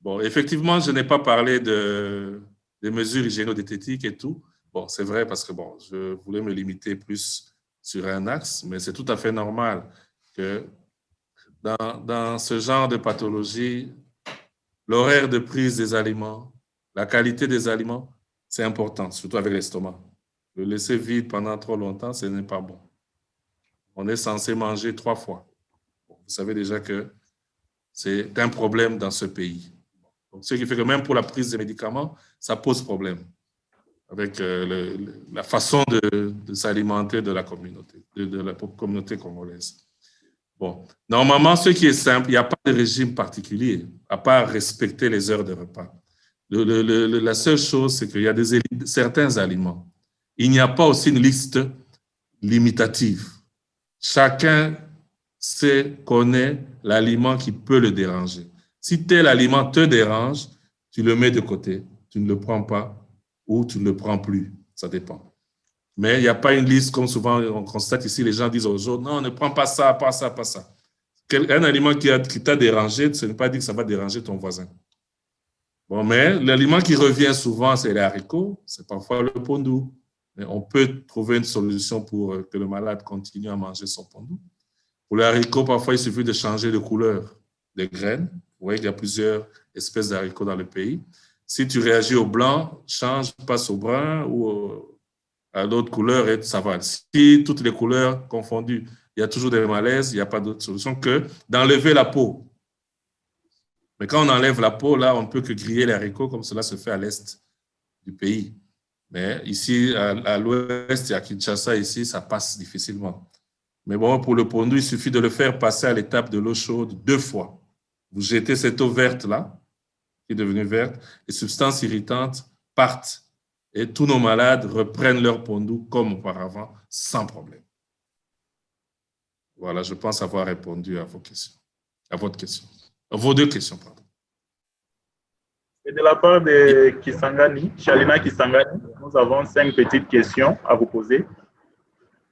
Bon, effectivement, je n'ai pas parlé des mesures hygiéno-diététiques et tout. Bon, c'est vrai parce que bon, je voulais me limiter plus sur un axe, mais c'est tout à fait normal que dans ce genre de pathologie, l'horaire de prise des aliments, la qualité des aliments, c'est important, surtout avec l'estomac. Le laisser vide pendant trop longtemps, ce n'est pas bon. On est censé manger 3 fois. Bon, vous savez déjà que c'est un problème dans ce pays. Donc, ce qui fait que même pour la prise des médicaments, ça pose problème avec la façon de s'alimenter de la communauté congolaise. Bon, normalement, ce qui est simple, il n'y a pas de régime particulier, à part respecter les heures de repas. La seule chose, c'est qu'il y a certains aliments. Il n'y a pas aussi une liste limitative. Chacun connaît l'aliment qui peut le déranger. Si tel aliment te dérange, tu le mets de côté, tu ne le prends pas ou tu ne le prends plus, ça dépend. Mais il n'y a pas une liste, comme souvent on constate ici, les gens disent aux autres, non, ne prends pas ça, pas ça, pas ça. Un aliment qui t'a dérangé, ce n'est pas dit que ça va déranger ton voisin. Bon, mais l'aliment qui revient souvent, c'est les haricots, c'est parfois le pondou. Mais on peut trouver une solution pour que le malade continue à manger son pondou. Pour les haricots, parfois, il suffit de changer de couleur des graines. Vous voyez qu'il y a plusieurs espèces d'haricots dans le pays. Si tu réagis au blanc, change, passe au brun ou à d'autres couleurs et ça va. Si toutes les couleurs confondues, il y a toujours des malaises, il n'y a pas d'autre solution que d'enlever la peau. Mais quand on enlève la peau, là, on ne peut que griller les haricots comme cela se fait à l'est du pays. Mais ici, à l'ouest et à Kinshasa, ici, ça passe difficilement. Mais bon, pour le pondu, il suffit de le faire passer à l'étape de l'eau chaude 2 fois. Vous jetez cette eau verte-là, qui est devenue verte, les substances irritantes partent et tous nos malades reprennent leur pondu comme auparavant, sans problème. Voilà, je pense avoir répondu à vos questions, à votre question. Vos 2 questions, pardon. Et de la part de Kisangani, Shalina Kisangani, nous avons 5 petites questions à vous poser.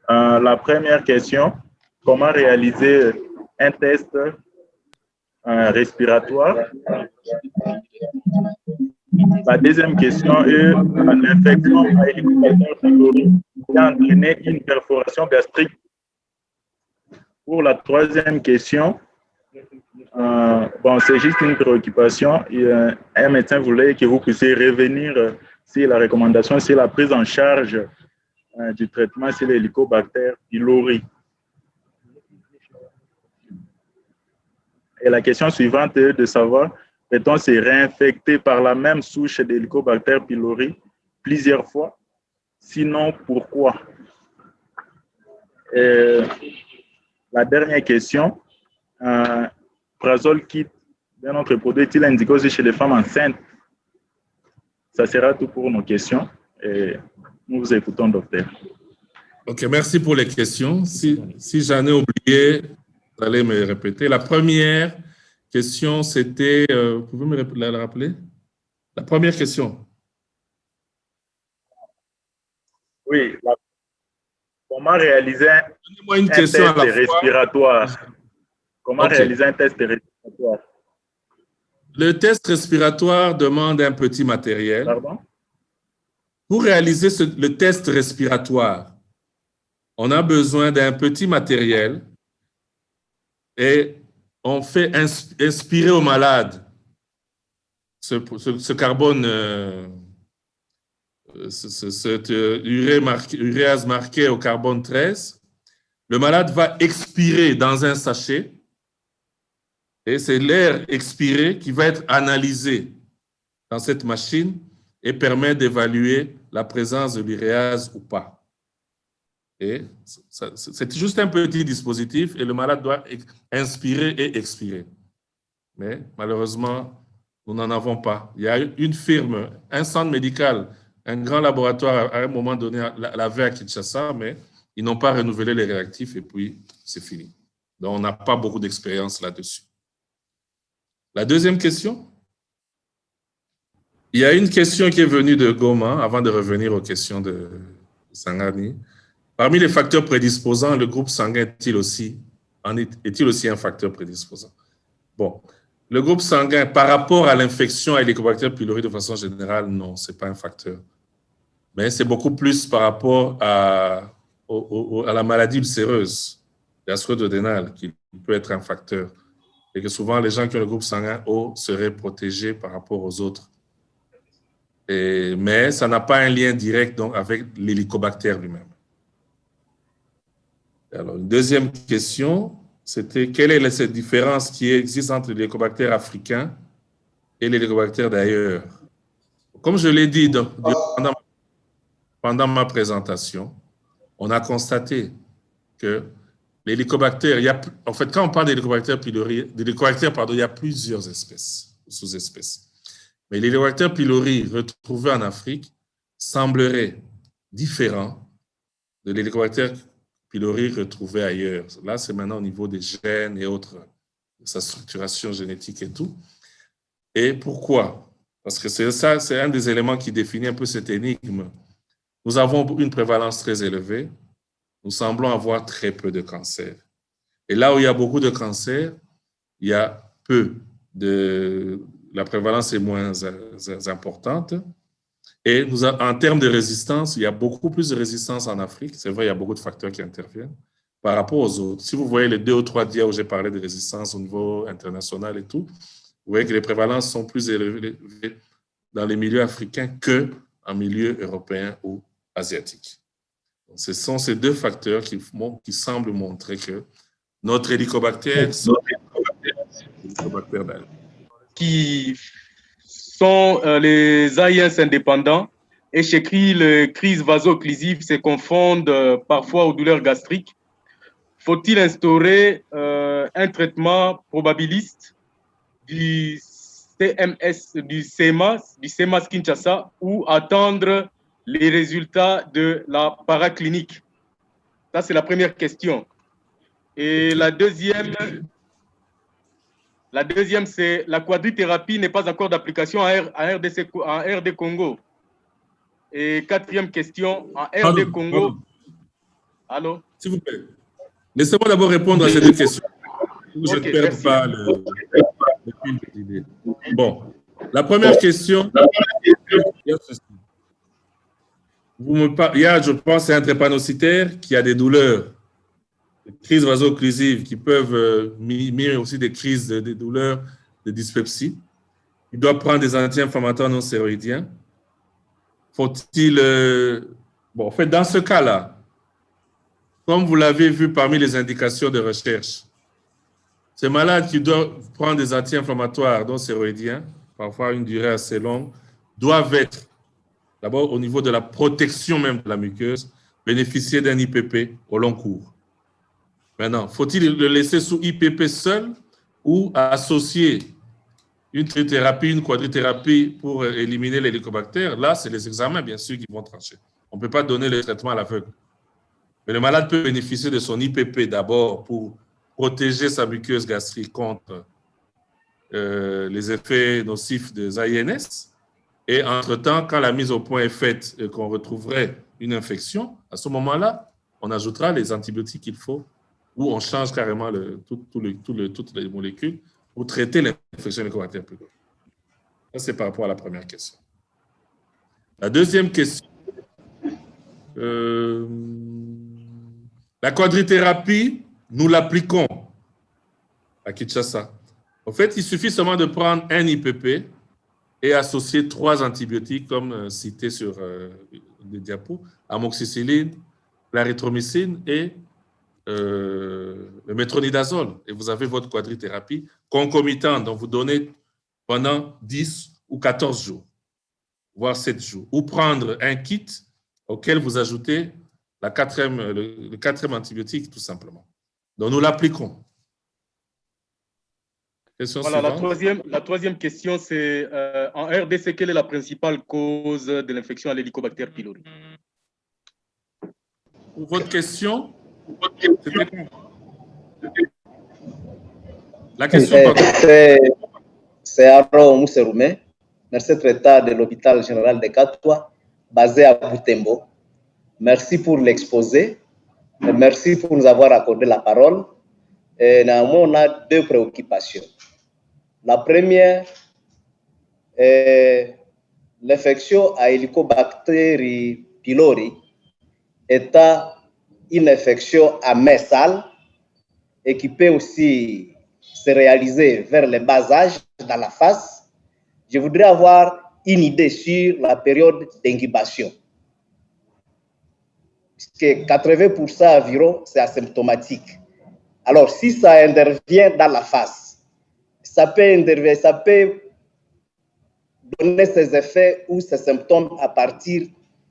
La première question, comment réaliser un test respiratoire? La deuxième question est l'infection à Helicobacter pylori qui a entraîné une perforation gastrique. Pour la troisième question, bon, c'est juste une préoccupation. Un médecin voulait que vous puissiez revenir sur la recommandation, sur la prise en charge du traitement sur l'Helicobacter pylori. Et la question suivante est de savoir, peut-on se réinfecter par la même souche d'Helicobacter pylori plusieurs fois? Sinon, pourquoi? Et la dernière question, Prazol Kit, d'un autre produit, est-il indiqué aussi chez les femmes enceintes? Ça sera tout pour nos questions. Et nous vous écoutons, docteur. OK, merci pour les questions. Si j'en ai oublié, vous allez me répéter. La première question, c'était... vous pouvez me la rappeler? La première question. Oui. Comment réaliser un test respiratoire? Comment réaliser un test respiratoire? Le test respiratoire demande un petit matériel. Pardon? Pour réaliser le test respiratoire, on a besoin d'un petit matériel et on fait inspirer au malade ce carbone, cette uréase marquée au carbone 13. Le malade va expirer dans un sachet et c'est l'air expiré qui va être analysé dans cette machine et permet d'évaluer la présence de l'uréase ou pas. Et c'est juste un petit dispositif et le malade doit inspirer et expirer. Mais malheureusement, nous n'en avons pas. Il y a une firme, un centre médical, un grand laboratoire à un moment donné l'avait à Kinshasa, mais ils n'ont pas renouvelé les réactifs et puis c'est fini. Donc on n'a pas beaucoup d'expérience là-dessus. La deuxième question? Il y a une question qui est venue de Goma, avant de revenir aux questions de Sangani. Parmi les facteurs prédisposants, le groupe sanguin est-il aussi un facteur prédisposant? Bon, le groupe sanguin, par rapport à l'infection à Helicobacter pylori de façon générale, non, ce n'est pas un facteur. Mais c'est beaucoup plus par rapport à la maladie ulcéreuse, gastro-duodénale, qui peut être un facteur. Et que souvent, les gens qui ont le groupe sanguin O seraient protégés par rapport aux autres. Mais ça n'a pas un lien direct donc, avec l'hélicobacter lui-même. Alors, une deuxième question, c'était quelle est cette différence qui existe entre l'hélicobacter africain et l'hélicobacter d'ailleurs? Comme je l'ai dit pendant ma présentation, on a constaté que l'hélicobacter, en fait, quand on parle d'hélicobacter pylori, il y a plusieurs espèces, sous-espèces. Mais l'hélicobacter pylori retrouvé en Afrique semblerait différent de l'hélicobacter pylori retrouvé ailleurs. Là, c'est maintenant au niveau des gènes et autres, sa structuration génétique et tout. Et pourquoi? Parce que c'est un des éléments qui définit un peu cette énigme. Nous avons une prévalence très élevée. Nous semblons avoir très peu de cancers. Et là où il y a beaucoup de cancers, il y a la prévalence est moins importante. Et en termes de résistance, il y a beaucoup plus de résistance en Afrique. C'est vrai, il y a beaucoup de facteurs qui interviennent par rapport aux autres. Si vous voyez les 2 ou 3 dias où j'ai parlé de résistance au niveau international et tout, vous voyez que les prévalences sont plus élevées dans les milieux africains qu'en milieu européen ou asiatique. Ce sont ces deux facteurs qui semblent montrer que notre hélicobactère, qui sont les AIS indépendants et chez qui les crises vaso-occlusives se confondent parfois aux douleurs gastriques. Faut-il instaurer un traitement probabiliste du CMS, du CMAS Kinshasa ou attendre les résultats de la paraclinique? Ça, c'est la première question. Et la deuxième, c'est la quadrithérapie n'est pas encore d'application en RD Congo. Et quatrième question, en RD Congo. Allô? S'il vous plaît. Laissez-moi d'abord répondre à ces deux questions. Je ne perds pas le fil de l'idée. Bon, la première question, il y a, je pense, un drépanocytaire qui a des douleurs, des crises vaso-occlusives qui peuvent mimer aussi des crises de douleurs de dyspepsie. Il doit prendre des anti-inflammatoires non stéroïdiens. Faut-il... bon, en fait, dans ce cas-là, comme vous l'avez vu parmi les indications de recherche, ces malades qui doivent prendre des anti-inflammatoires non stéroïdiens, parfois une durée assez longue, doivent être, d'abord au niveau de la protection même de la muqueuse, bénéficier d'un IPP au long cours. Maintenant, faut-il le laisser sous IPP seul ou associer une trithérapie, une quadrithérapie pour éliminer l'hélicobactère? Là, c'est les examens, bien sûr, qui vont trancher. On ne peut pas donner le traitement à l'aveugle. Mais le malade peut bénéficier de son IPP d'abord pour protéger sa muqueuse gastrique contre les effets nocifs des AINS. Et entre-temps, quand la mise au point est faite et qu'on retrouverait une infection, à ce moment-là, on ajoutera les antibiotiques qu'il faut ou on change carrément toutes les molécules pour traiter l'infection hélicobactère pylori. Ça, c'est par rapport à la première question. La deuxième question, la quadrithérapie, nous l'appliquons à Kinshasa. En fait, il suffit seulement de prendre un IPP et associer 3 antibiotiques, comme cité sur les diapos, amoxicilline, l'arythromycine et le métronidazole. Et vous avez votre quadrithérapie concomitante, dont vous donnez pendant 10 ou 14 jours, voire 7 jours. Ou prendre un kit auquel vous ajoutez le quatrième antibiotique, tout simplement. Donc, nous l'appliquons. Voilà, la troisième question, c'est en RDC, quelle est la principale cause de l'infection à l'hélicobactère pylori? Pour votre question, la question, c'est Aaron Mousseroumé, merci traitant de l'hôpital général de Katwa, basé à Butembo. Merci pour l'exposé. Merci pour nous avoir accordé la parole. Et néanmoins, on a 2 préoccupations. La première, l'infection à Helicobacter pylori est une infection à main sale et qui peut aussi se réaliser vers le bas âge, dans la face. Je voudrais avoir une idée sur la période d'incubation. Puisque 80% environ, c'est asymptomatique. Alors, si ça intervient dans la face, ça peut donner ses effets ou ses symptômes à partir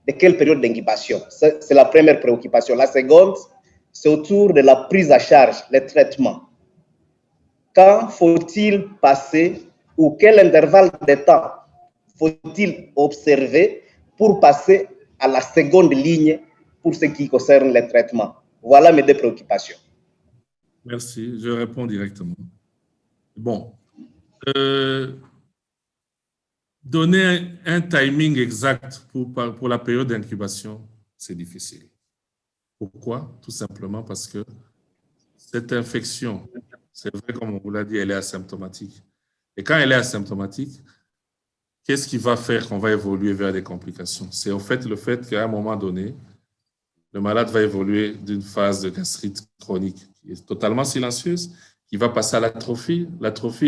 de quelle période d'incubation? C'est la première préoccupation. La seconde, c'est autour de la prise à charge, les traitements. Quand faut-il passer ou quel intervalle de temps faut-il observer pour passer à la seconde ligne pour ce qui concerne les traitements? Voilà mes 2 préoccupations. Merci, je réponds directement. Bon, donner un timing exact pour la période d'incubation, c'est difficile. Pourquoi? Tout simplement parce que cette infection, c'est vrai, comme on vous l'a dit, elle est asymptomatique. Et quand elle est asymptomatique, qu'est-ce qui va faire qu'on va évoluer vers des complications? C'est en fait le fait qu'à un moment donné, le malade va évoluer d'une phase de gastrite chronique qui est totalement silencieuse, qui va passer à l'atrophie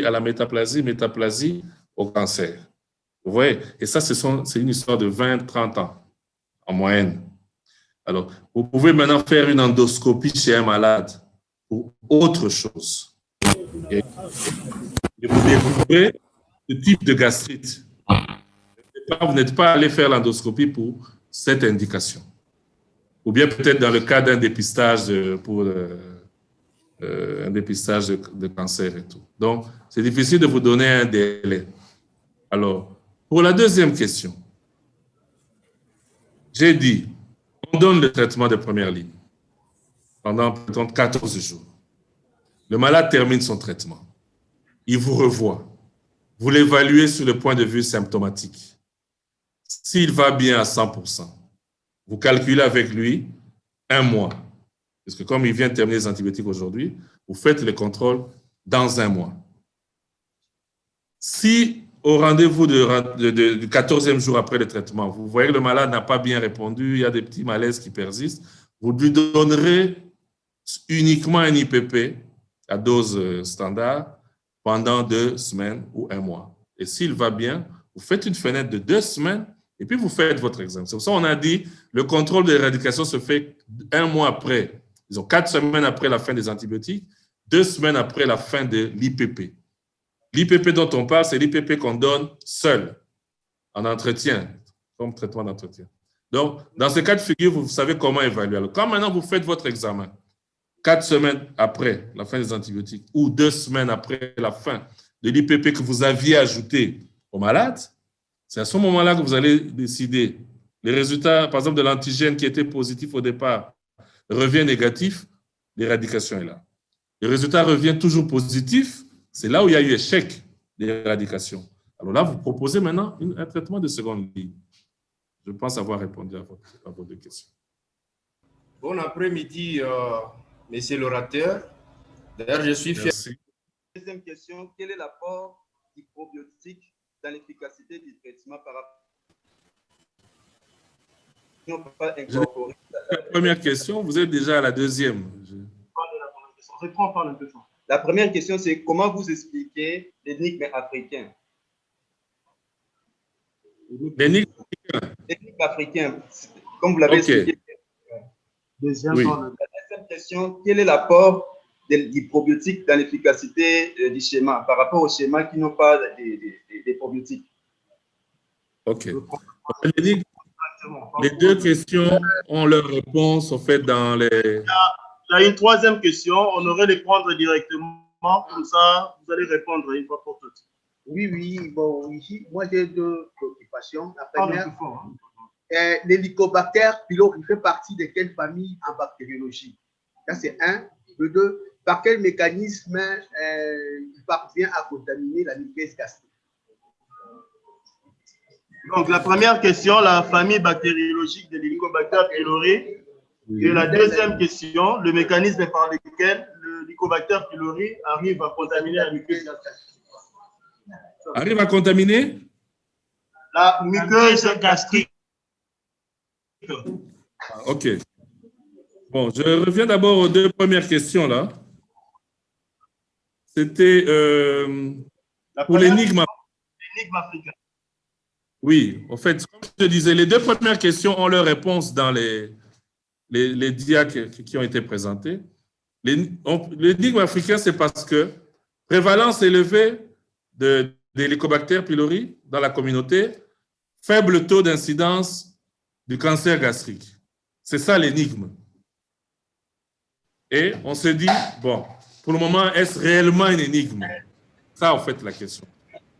à la métaplasie au cancer. Vous voyez? Et ça, c'est une histoire de 20-30 ans en moyenne. Alors, vous pouvez maintenant faire une endoscopie chez un malade pour autre chose. Et vous découvrez ce type de gastrite. Vous n'êtes pas allé faire l'endoscopie pour cette indication. Ou bien peut-être dans le cas d'un dépistage pour un dépistage de cancer et tout. Donc, c'est difficile de vous donner un délai. Alors, pour la deuxième question, j'ai dit, on donne le traitement de première ligne pendant peut-être 14 jours. Le malade termine son traitement. Il vous revoit. Vous l'évaluez sur le point de vue symptomatique. S'il va bien à 100%, vous calculez avec lui un mois. Parce que comme il vient de terminer les antibiotiques aujourd'hui, vous faites le contrôle dans un mois. Si au rendez-vous du 14e jour après le traitement, vous voyez que le malade n'a pas bien répondu, il y a des petits malaises qui persistent, vous lui donnerez uniquement un IPP à dose standard pendant 2 semaines ou un mois. Et s'il va bien, vous faites une fenêtre de 2 semaines et puis vous faites votre examen. C'est pour ça qu'on a dit le contrôle de l'éradication se fait un mois après, disons 4 semaines après la fin des antibiotiques, 2 semaines après la fin de l'IPP. L'IPP dont on parle, c'est l'IPP qu'on donne seul, en entretien, comme traitement d'entretien. Donc, dans ce cas de figure, vous savez comment évaluer. Alors, quand maintenant vous faites votre examen, 4 semaines après la fin des antibiotiques ou 2 semaines après la fin de l'IPP que vous aviez ajouté au malade, c'est à ce moment-là que vous allez décider. Les résultats, par exemple, de l'antigène qui était positif au départ revient négatif, l'éradication est là. Le résultat revient toujours positif, c'est là où il y a eu échec d'éradication. Alors là, vous proposez maintenant un traitement de seconde ligne. Je pense avoir répondu à vos 2 questions. Bon après-midi, monsieur l'orateur. D'ailleurs, je suis fier. Merci. Deuxième question, quel est l'apport du probiotique dans l'efficacité du traitement par rapport La première question, vous êtes déjà à la deuxième. La première question, c'est comment vous expliquez l'énigme africain? L'énigme africain, comme vous l'avez expliqué. Deuxième La deuxième question, quel est l'apport du probiotique dans l'efficacité du schéma par rapport aux schémas qui n'ont pas des probiotiques? OK. Les 2 questions ont leur réponse, en fait, dans les... Il y a une troisième question, on aurait les prendre directement, comme ça, vous allez répondre une fois pour toutes. Oui, bon, ici, moi j'ai 2 préoccupations. La première, l'Helicobacter pylori fait partie de quelle famille en bactériologie? Ça, c'est 1. Le 2, par quel mécanisme il parvient à contaminer la muqueuse gastrique? Donc, la première question, la famille bactériologique de l'Helicobacter pylori. Et la deuxième question, le mécanisme par lequel l'Helicobacter pylori arrive à contaminer la muqueuse gastrique. Arrive à contaminer la muqueuse gastrique. OK. Bon, je reviens d'abord aux 2 premières questions là. C'était pour l'énigme africaine. Oui, en fait, comme je te disais, les 2 premières questions ont leur réponse dans les dias qui ont été présentés. L'énigme africain, c'est parce que prévalence élevée de l'Helicobacter pylori dans la communauté, faible taux d'incidence du cancer gastrique. C'est ça l'énigme. Et on se dit, bon, pour le moment, est-ce réellement une énigme? Ça, en fait, la question.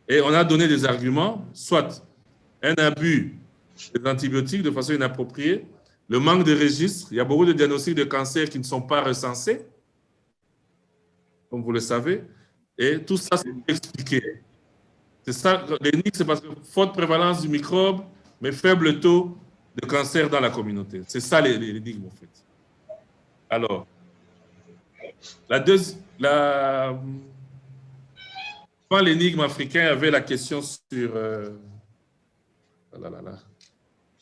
Et on a donné des arguments, soit un abus des antibiotiques de façon inappropriée, le manque de registres. Il y a beaucoup de diagnostics de cancer qui ne sont pas recensés, comme vous le savez, et tout ça, c'est expliqué. C'est ça, l'énigme, c'est parce que forte prévalence du microbe, mais faible taux de cancer dans la communauté. C'est ça l'énigme, en fait. Alors, quand l'énigme africain avait la question sur...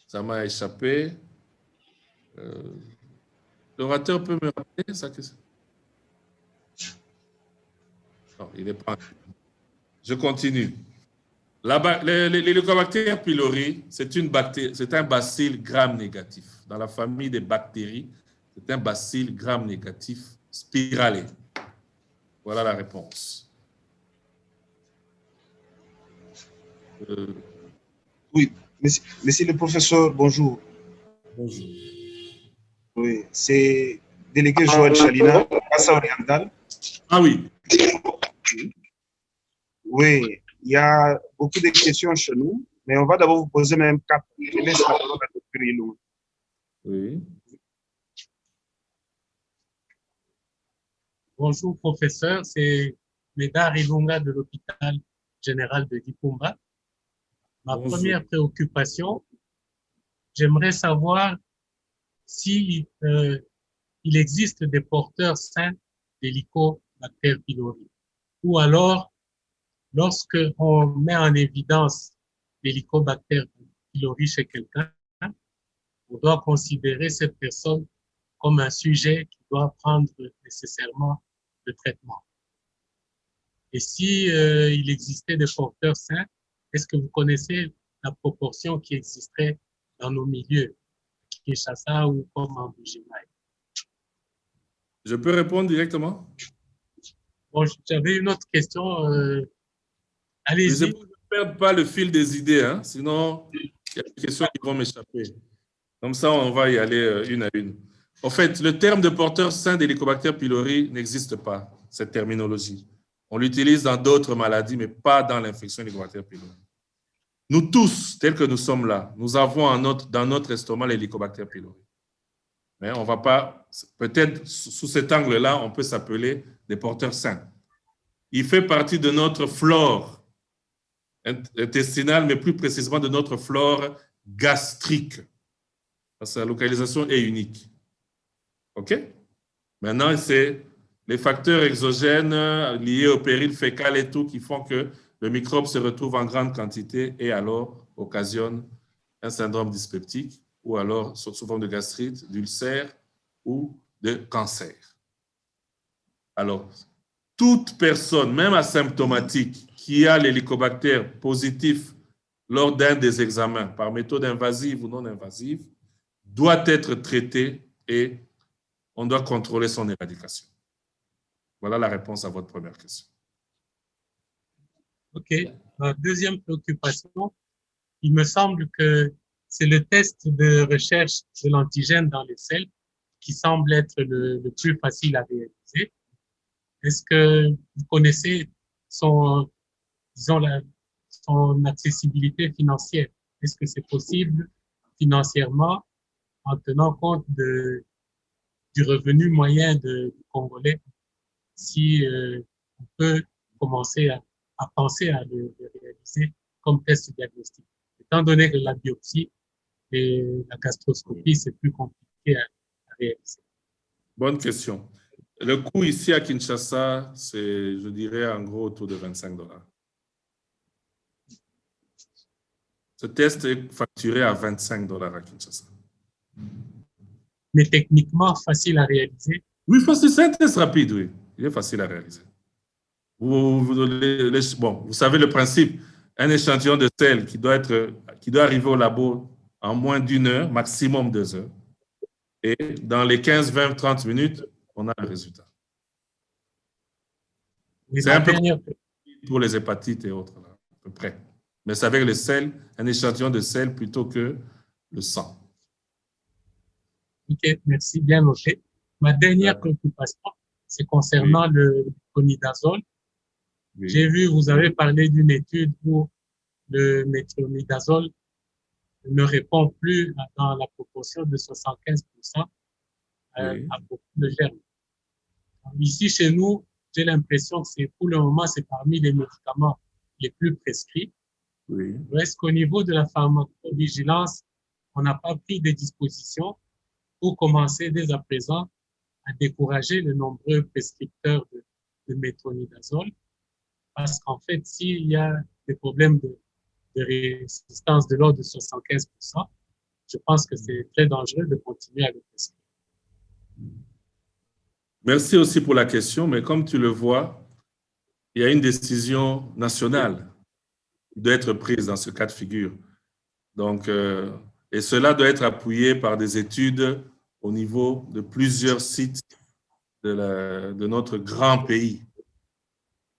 ça m'a échappé. L'orateur peut me rappeler sa question? Non, il n'est pas... Je continue. L'Helicobacter pylori, c'est un bacille gram-négatif. Dans la famille des bactéries, c'est un bacille gram-négatif spiralé. Voilà la réponse. Oui, monsieur le professeur, bonjour. Bonjour. Oui, c'est délégué Joël Chalina, Casa Oriental. Ah oui. Oui, il y a beaucoup de questions chez nous, mais on va d'abord vous poser même 4. Je laisse la parole à Dr. Ilou. Oui. Bonjour, professeur. C'est Médard Ilunga de l'hôpital général de Dipumba. Ma première préoccupation, j'aimerais savoir si il existe des porteurs sains d'Helicobacter pylori, ou alors lorsque on met en évidence l'Helicobacter pylori chez quelqu'un, on doit considérer cette personne comme un sujet qui doit prendre nécessairement le traitement. Et si il existait des porteurs sains, est-ce que vous connaissez la proportion qui existerait dans nos milieux, Kinshasa ou comme en Bujimaï? Je peux répondre directement? Bon, j'avais une autre question. Allez-y. Ne perdez pas le fil des idées, hein? Sinon, il y a des questions qui vont m'échapper. Comme ça, on va y aller une à une. En fait, le terme de porteur sain d'Helicobacter pylori n'existe pas, cette terminologie. On l'utilise dans d'autres maladies, mais pas dans l'infection Helicobacter pylori. Nous tous, tels que nous sommes là, nous avons dans notre estomac l'Helicobacter pylori. Mais on ne va pas, peut-être sous cet angle-là, on peut s'appeler des porteurs sains. Il fait partie de notre flore intestinale, mais plus précisément de notre flore gastrique. Parce que la localisation est unique. OK? Maintenant, c'est les facteurs exogènes liés au péril fécal et tout qui font que le microbe se retrouve en grande quantité et alors occasionne un syndrome dyspeptique ou alors sous forme de gastrite, d'ulcère ou de cancer. Alors, toute personne, même asymptomatique, qui a l'hélicobacter positif lors d'un des examens, par méthode invasive ou non invasive, doit être traitée et on doit contrôler son éradication. Voilà la réponse à votre première question. OK. Deuxième préoccupation, il me semble que c'est le test de recherche de l'antigène dans les selles qui semble être le plus facile à réaliser. Est-ce que vous connaissez son accessibilité financière? Est-ce que c'est possible financièrement en tenant compte du revenu moyen du Congolais si on peut commencer à penser à le réaliser comme test diagnostique? Étant donné que la biopsie et la gastroscopie, c'est plus compliqué à réaliser. Bonne question. Le coût ici à Kinshasa, c'est, je dirais, en gros autour de 25 $. Ce test est facturé à 25 $ à Kinshasa. Mais techniquement, facile à réaliser? Oui, c'est un test rapide, oui. Il est facile à réaliser. Vous savez le principe. Un échantillon de sel qui doit arriver au labo en moins d'1 heure, maximum 2 heures. Et dans les 15, 20, 30 minutes, on a le résultat. C'est un peu pour les hépatites et autres, là, à peu près. Mais c'est avec le sel, un échantillon de sel plutôt que le sang. OK, merci, bien noté. Ma dernière préoccupation, c'est concernant le métronidazole. Oui. J'ai vu, vous avez parlé d'une étude où le métronidazole ne répond plus dans la proportion de 75% à beaucoup de germes. Ici, chez nous, j'ai l'impression que pour le moment, c'est parmi les médicaments les plus prescrits. Oui. Est-ce qu'au niveau de la pharmacovigilance, on n'a pas pris des dispositions pour commencer dès à présent à décourager les nombreux prescripteurs de métronidazole? Parce qu'en fait, s'il y a des problèmes de résistance de l'ordre de 75%, je pense que c'est très dangereux de continuer à le prescrire. Merci aussi pour la question, mais comme tu le vois, il y a une décision nationale doit être prise dans ce cas de figure. Donc, et cela doit être appuyé par des études au niveau de plusieurs sites de notre grand pays.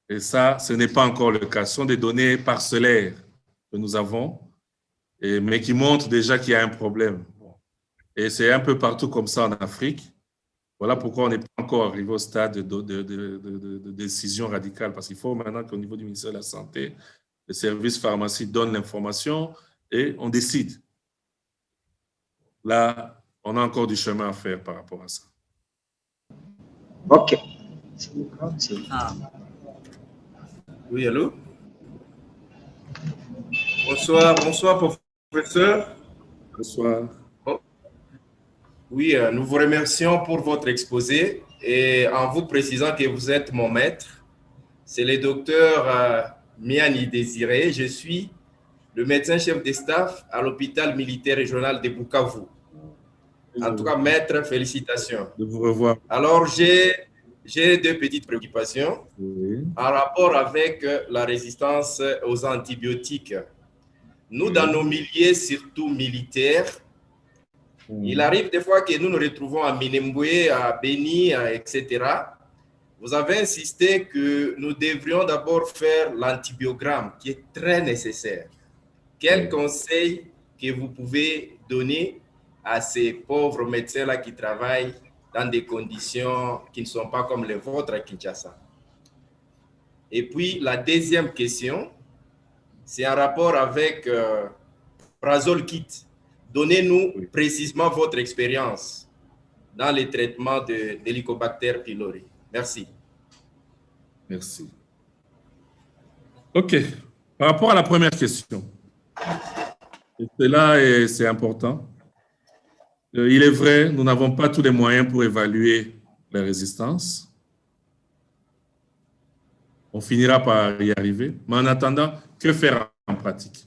Et ça, ce n'est pas encore le cas. Ce sont des données parcellaires que nous avons, mais qui montrent déjà qu'il y a un problème. Et c'est un peu partout comme ça en Afrique. Voilà pourquoi on n'est pas encore arrivé au stade de décision radicale, parce qu'il faut maintenant qu'au niveau du ministère de la Santé, le service pharmacie donne l'information et on décide. Là, on a encore du chemin à faire par rapport à ça. OK. Oui, allô? Bonsoir, professeur. Bonsoir. Oui, nous vous remercions pour votre exposé et en vous précisant que vous êtes mon maître. C'est le docteur Miani Désiré. Je suis le médecin-chef de staff à l'hôpital militaire régional de Bukavu. En tout cas, maître, félicitations. De vous revoir. Alors, j'ai deux petites préoccupations en rapport avec la résistance aux antibiotiques. Nous, dans nos milieux, surtout militaires, il arrive des fois que nous nous retrouvons à Minembwe, à Beni, etc. Vous avez insisté que nous devrions d'abord faire l'antibiogramme, qui est très nécessaire. Quel conseil que vous pouvez donner à ces pauvres médecins-là qui travaillent dans des conditions qui ne sont pas comme les vôtres à Kinshasa? Et puis, la deuxième question, c'est en rapport avec Prazol Kit. Donnez-nous précisément votre expérience dans le traitement de l'Helicobacter pylori. Merci. Merci. OK. Par rapport à la première question, et cela, c'est important. Il est vrai, nous n'avons pas tous les moyens pour évaluer la résistance. On finira par y arriver. Mais en attendant, que faire en pratique?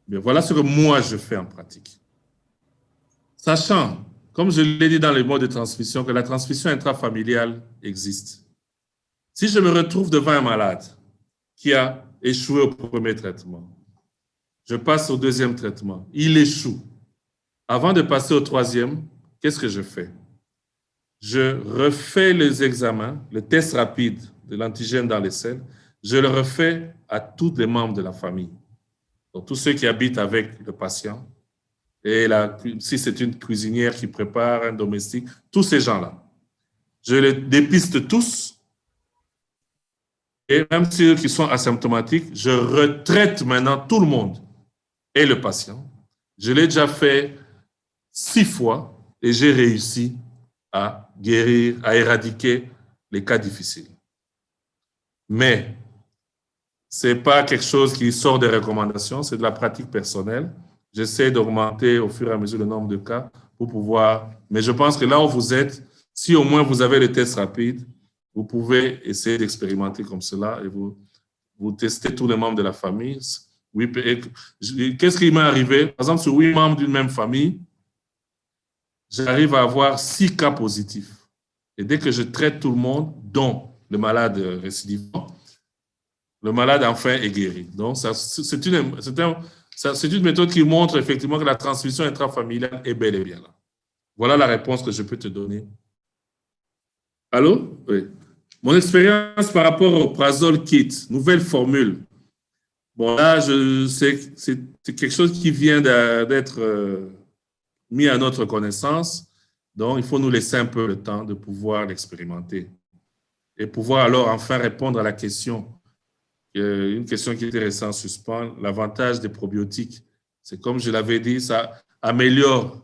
Bien, voilà ce que moi, je fais en pratique. Sachant, comme je l'ai dit dans le mode de transmission, que la transmission intrafamiliale existe. Si je me retrouve devant un malade qui a échoué au premier traitement, je passe au deuxième traitement, il échoue. Avant de passer au troisième, qu'est-ce que je fais? Je refais les examens, le test rapide de l'antigène dans les selles, je le refais à tous les membres de la famille. Donc, tous ceux qui habitent avec le patient, et si c'est une cuisinière qui prépare, un domestique, tous ces gens-là. Je les dépiste tous, et même ceux qui sont asymptomatiques, je retraite maintenant tout le monde et le patient. Je l'ai déjà fait 6 fois et j'ai réussi à guérir, à éradiquer les cas difficiles. Mais ce n'est pas quelque chose qui sort des recommandations, c'est de la pratique personnelle. J'essaie d'augmenter au fur et à mesure le nombre de cas pour pouvoir... Mais je pense que là où vous êtes, si au moins vous avez le test rapide, vous pouvez essayer d'expérimenter comme cela et vous testez tous les membres de la famille. Oui, qu'est-ce qui m'est arrivé? Par exemple, sur 8 membres d'une même famille, j'arrive à avoir 6 cas positifs. Et dès que je traite tout le monde, dont le malade récidivant, le malade enfin est guéri. Donc, c'est une méthode qui montre effectivement que la transmission intrafamiliale est bel et bien là. Voilà la réponse que je peux te donner. Allô? Oui. Mon expérience par rapport au Prazol Kit, nouvelle formule. Bon, là, c'est quelque chose qui vient d'être mis à notre connaissance. Donc, il faut nous laisser un peu le temps de pouvoir l'expérimenter et pouvoir alors enfin répondre à la question. Une question qui était restée en suspens, l'avantage des probiotiques. C'est comme je l'avais dit, ça améliore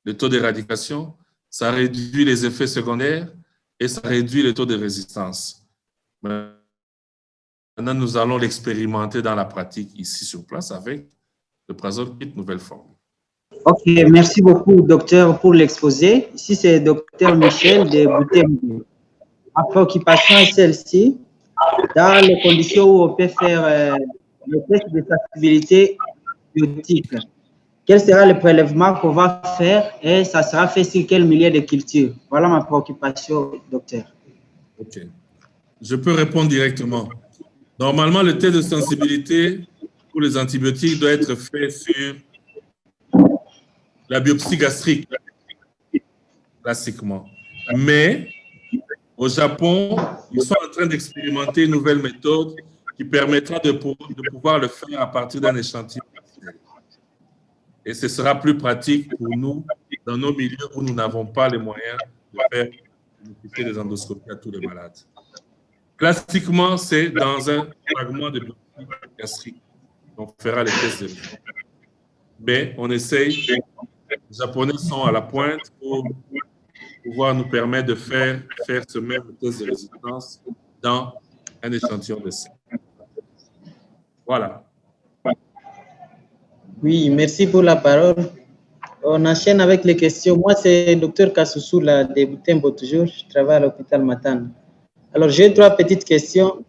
le taux d'éradication, ça réduit les effets secondaires et ça réduit le taux de résistance. Maintenant, nous allons l'expérimenter dans la pratique ici sur place avec le Prazol Kit nouvelle forme. OK, merci beaucoup, docteur, pour l'exposé. Ici, c'est docteur Michel de Boutembo. Ma préoccupation est celle-ci. Dans les conditions où on peut faire le test de sensibilité biotique, quel sera le prélèvement qu'on va faire et ça sera fait sur quel milieu de culture? Voilà ma préoccupation, docteur. OK. Je peux répondre directement. Normalement, le test de sensibilité pour les antibiotiques doit être fait sur la biopsie gastrique, classiquement. Mais au Japon, ils sont en train d'expérimenter une nouvelle méthode qui permettra de pouvoir le faire à partir d'un échantillon. Et ce sera plus pratique pour nous dans nos milieux où nous n'avons pas les moyens de faire des endoscopies à tous les malades. Classiquement, c'est dans un fragment de biopsie gastrique qu'on fera les tests de résistance. Mais on essaye, les Japonais sont à la pointe pour pouvoir nous permettre de faire ce même test de résistance dans un échantillon de sang. Voilà. Oui, merci pour la parole. On enchaîne avec les questions. Moi, c'est le Dr Kasusu, là, de Butembo toujours. Je travaille à l'hôpital Matane. Alors, j'ai 3 petites questions.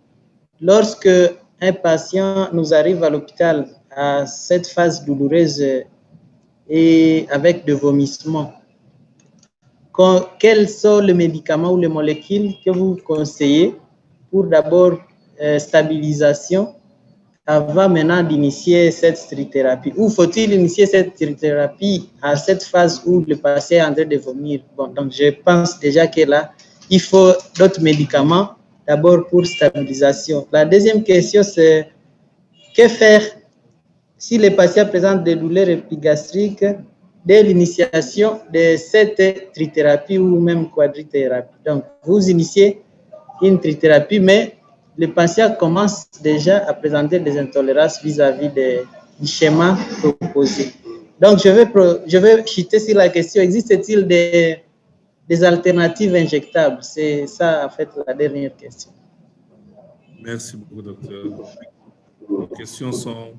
Lorsque un patient nous arrive à l'hôpital à cette phase douloureuse et avec des vomissements, quels sont les médicaments ou les molécules que vous conseillez pour d'abord stabilisation avant maintenant d'initier cette trithérapie? Ou faut-il initier cette trithérapie à cette phase où le patient est en train de vomir? Bon, donc je pense déjà que là, il faut d'autres médicaments d'abord pour stabilisation. La deuxième question, c'est que faire si le patient présente des douleurs épigastriques dès l'initiation de cette trithérapie ou même quadrithérapie? Donc, vous initiez une trithérapie, mais le patient commence déjà à présenter des intolérances vis-à-vis du schéma proposé. Donc, je vais chuter sur la question, existe-t-il des alternatives injectables? C'est ça, en fait, la dernière question. Merci beaucoup, docteur. Les questions sont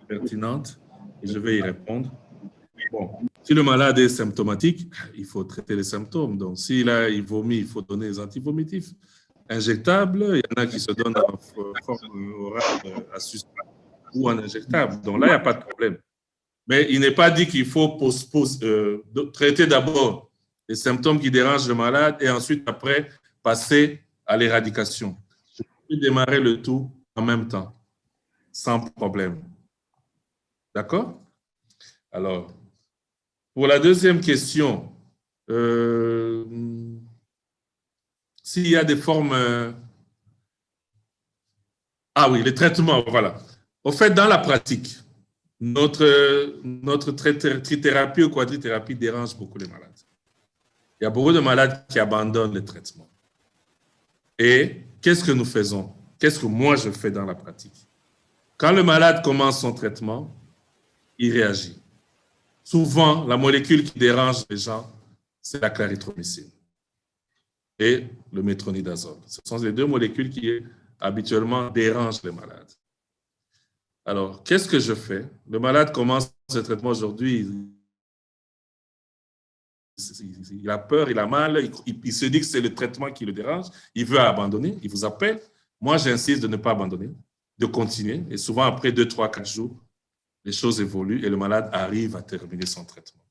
pertinentes et je vais y répondre. Bon, si le malade est symptomatique, il faut traiter les symptômes. Donc, s'il vomit, il faut donner des antivomitifs injectables. Il y en a qui se donnent en forme orale à sucer ou en injectable. Donc là, il n'y a pas de problème. Mais il n'est pas dit qu'il faut traiter d'abord les symptômes qui dérangent le malade et ensuite, après, passer à l'éradication. Je peux démarrer le tout en même temps, sans problème. D'accord? Alors, pour la deuxième question, s'il y a des formes... Ah oui, les traitements, voilà. Au fait, dans la pratique, notre trithérapie ou quadrithérapie dérange beaucoup les malades. Il y a beaucoup de malades qui abandonnent les traitements. Et qu'est-ce que nous faisons? Qu'est-ce que moi je fais dans la pratique? Quand le malade commence son traitement, il réagit. Souvent, la molécule qui dérange les gens, c'est la clarithromycine et le métronidazole. Ce sont les 2 molécules qui habituellement dérangent les malades. Alors, qu'est-ce que je fais? Le malade commence ce traitement aujourd'hui, il a peur, il a mal, il se dit que c'est le traitement qui le dérange, il veut abandonner, il vous appelle. Moi, j'insiste de ne pas abandonner, de continuer. Et souvent, après 2, 3, 4 jours, les choses évoluent et le malade arrive à terminer son traitement.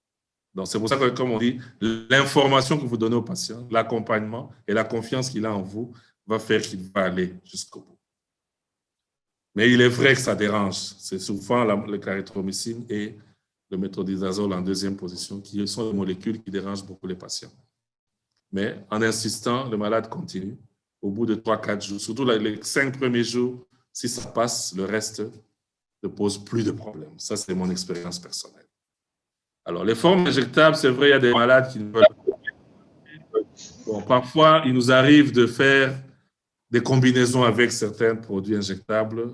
Donc, c'est pour ça que, comme on dit, l'information que vous donnez au patient, l'accompagnement et la confiance qu'il a en vous va faire qu'il va aller jusqu'au bout. Mais il est vrai que ça dérange. C'est souvent la clarithromycine et le métronidazole en 2e position, qui sont les molécules qui dérangent beaucoup les patients. Mais en insistant, le malade continue. Au bout de 3-4 jours, surtout les 5 premiers jours, si ça passe, le reste ne pose plus de problème. Ça, c'est mon expérience personnelle. Alors, les formes injectables, c'est vrai, il y a des malades qui ne veulent pas. Bon, parfois, il nous arrive de faire des combinaisons avec certains produits injectables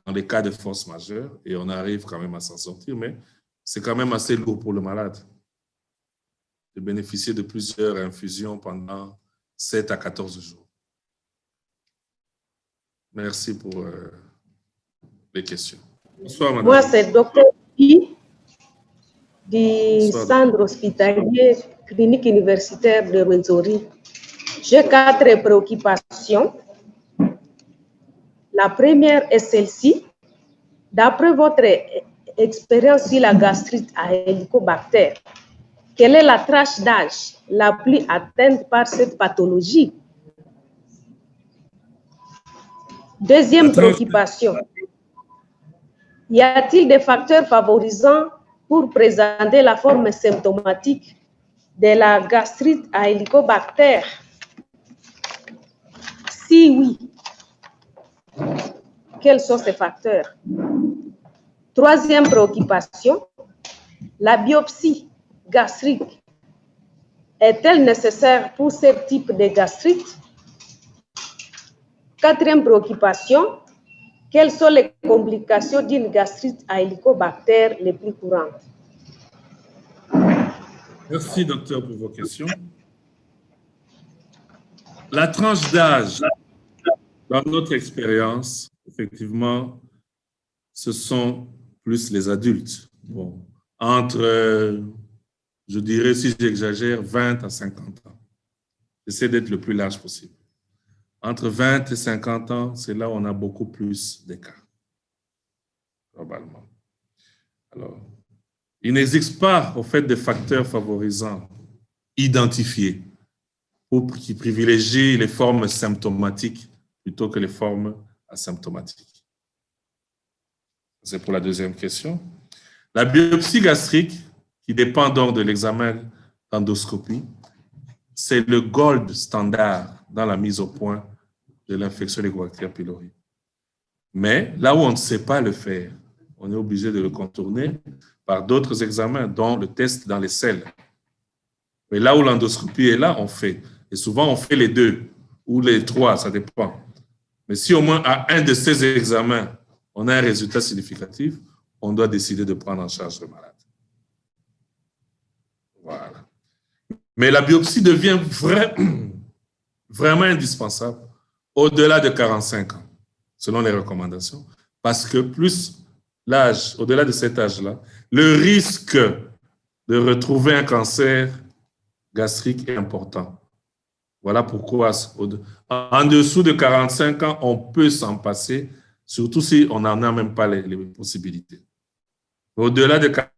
dans les cas de force majeure et on arrive quand même à s'en sortir, mais c'est quand même assez lourd pour le malade de bénéficier de plusieurs infusions pendant 7 à 14 jours. Merci pour les questions. Bonsoir, madame. Moi, c'est le Dr Pi du centre hospitalier clinique universitaire de Rwenzori. J'ai 4 préoccupations. La première est celle-ci. D'après votre expérience sur la gastrite à hélicobactère, quelle est la tranche d'âge la plus atteinte par cette pathologie? Deuxième préoccupation. Y a-t-il des facteurs favorisants pour présenter la forme symptomatique de la gastrite à Helicobacter? Si oui, quels sont ces facteurs? Troisième préoccupation, la biopsie gastrique est-elle nécessaire pour ce type de gastrite? Quatrième préoccupation, quelles sont les complications d'une gastrite à Helicobacter les plus courantes? Merci, docteur, pour vos questions. La tranche d'âge, dans notre expérience, effectivement, ce sont plus les adultes. Bon, entre, je dirais, si j'exagère, 20 à 50 ans. J'essaie d'être le plus large possible. Entre 20 et 50 ans, c'est là où on a beaucoup plus d'écarts, globalement. Alors, il n'existe pas, au fait, de facteurs favorisants identifiés qui privilégient les formes symptomatiques plutôt que les formes asymptomatiques. C'est pour la deuxième question. La biopsie gastrique, qui dépend donc de l'examen d'endoscopie, c'est le gold standard dans la mise au point de l'infection Helicobacter pylori. Mais là où on ne sait pas le faire, on est obligé de le contourner par d'autres examens, dont le test dans les selles. Mais là où l'endoscopie est là, on fait. Et souvent, on fait les deux ou les trois, ça dépend. Mais si au moins à un de ces examens, on a un résultat significatif, on doit décider de prendre en charge le malade. Voilà. Mais la biopsie devient vraiment indispensable au-delà de 45 ans, selon les recommandations, parce que plus l'âge, au-delà de cet âge-là, le risque de retrouver un cancer gastrique est important. Voilà pourquoi, en dessous de 45 ans, on peut s'en passer, surtout si on n'en a même pas les possibilités. Au-delà de 45 ans,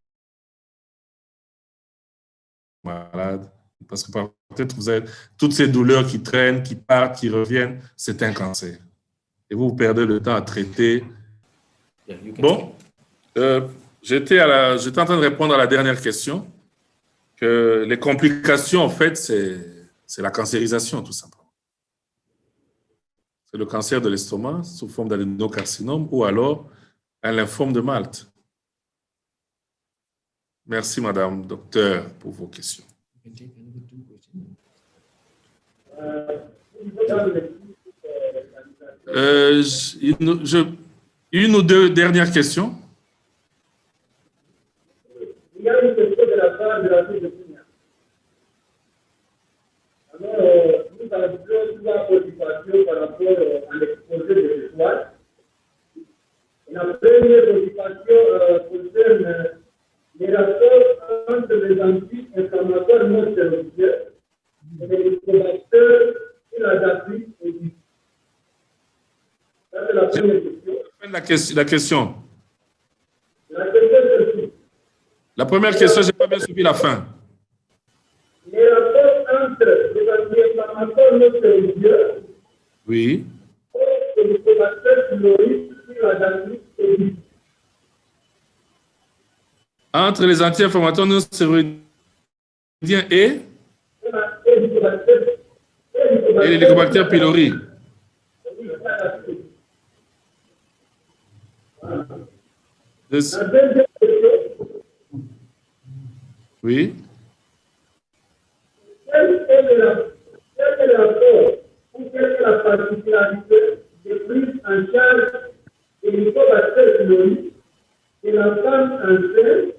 malade, parce que peut-être vous avez toutes ces douleurs qui traînent, qui partent, qui reviennent, c'est un cancer. Et vous perdez le temps à traiter. Bon, j'étais en train de répondre à la dernière question, que les complications, en fait, c'est la cancérisation, tout simplement. C'est le cancer de l'estomac sous forme d'adénocarcinome ou alors un lymphome de Malte. Merci, Madame Docteur, pour vos questions. Une ou deux dernières questions. Il y a une question de la part de la ville de Pugna. Alors, nous avons trois préoccupations par rapport à l'exposé de ce soir. La première préoccupation concerne les rapports entre les anti-inflammatoires non stéroïdiens et les Helicobacter et la gastrite aiguë. Ça, c'est la première question. La question. La question, c'est la première question, je n'ai pas bien suivi la fin. Les rapports entre les anti-inflammatoires non stéroïdiens oui. et les Helicobacter pylori et la gastrite aiguë. Entre les anti-inflammatoires non stéroïdiens et l'Helicobacter pylori. Oui. Quel est le rapport ou quelle est la particularité de prise en charge de l'Helicobacter pylori de la femme enceinte,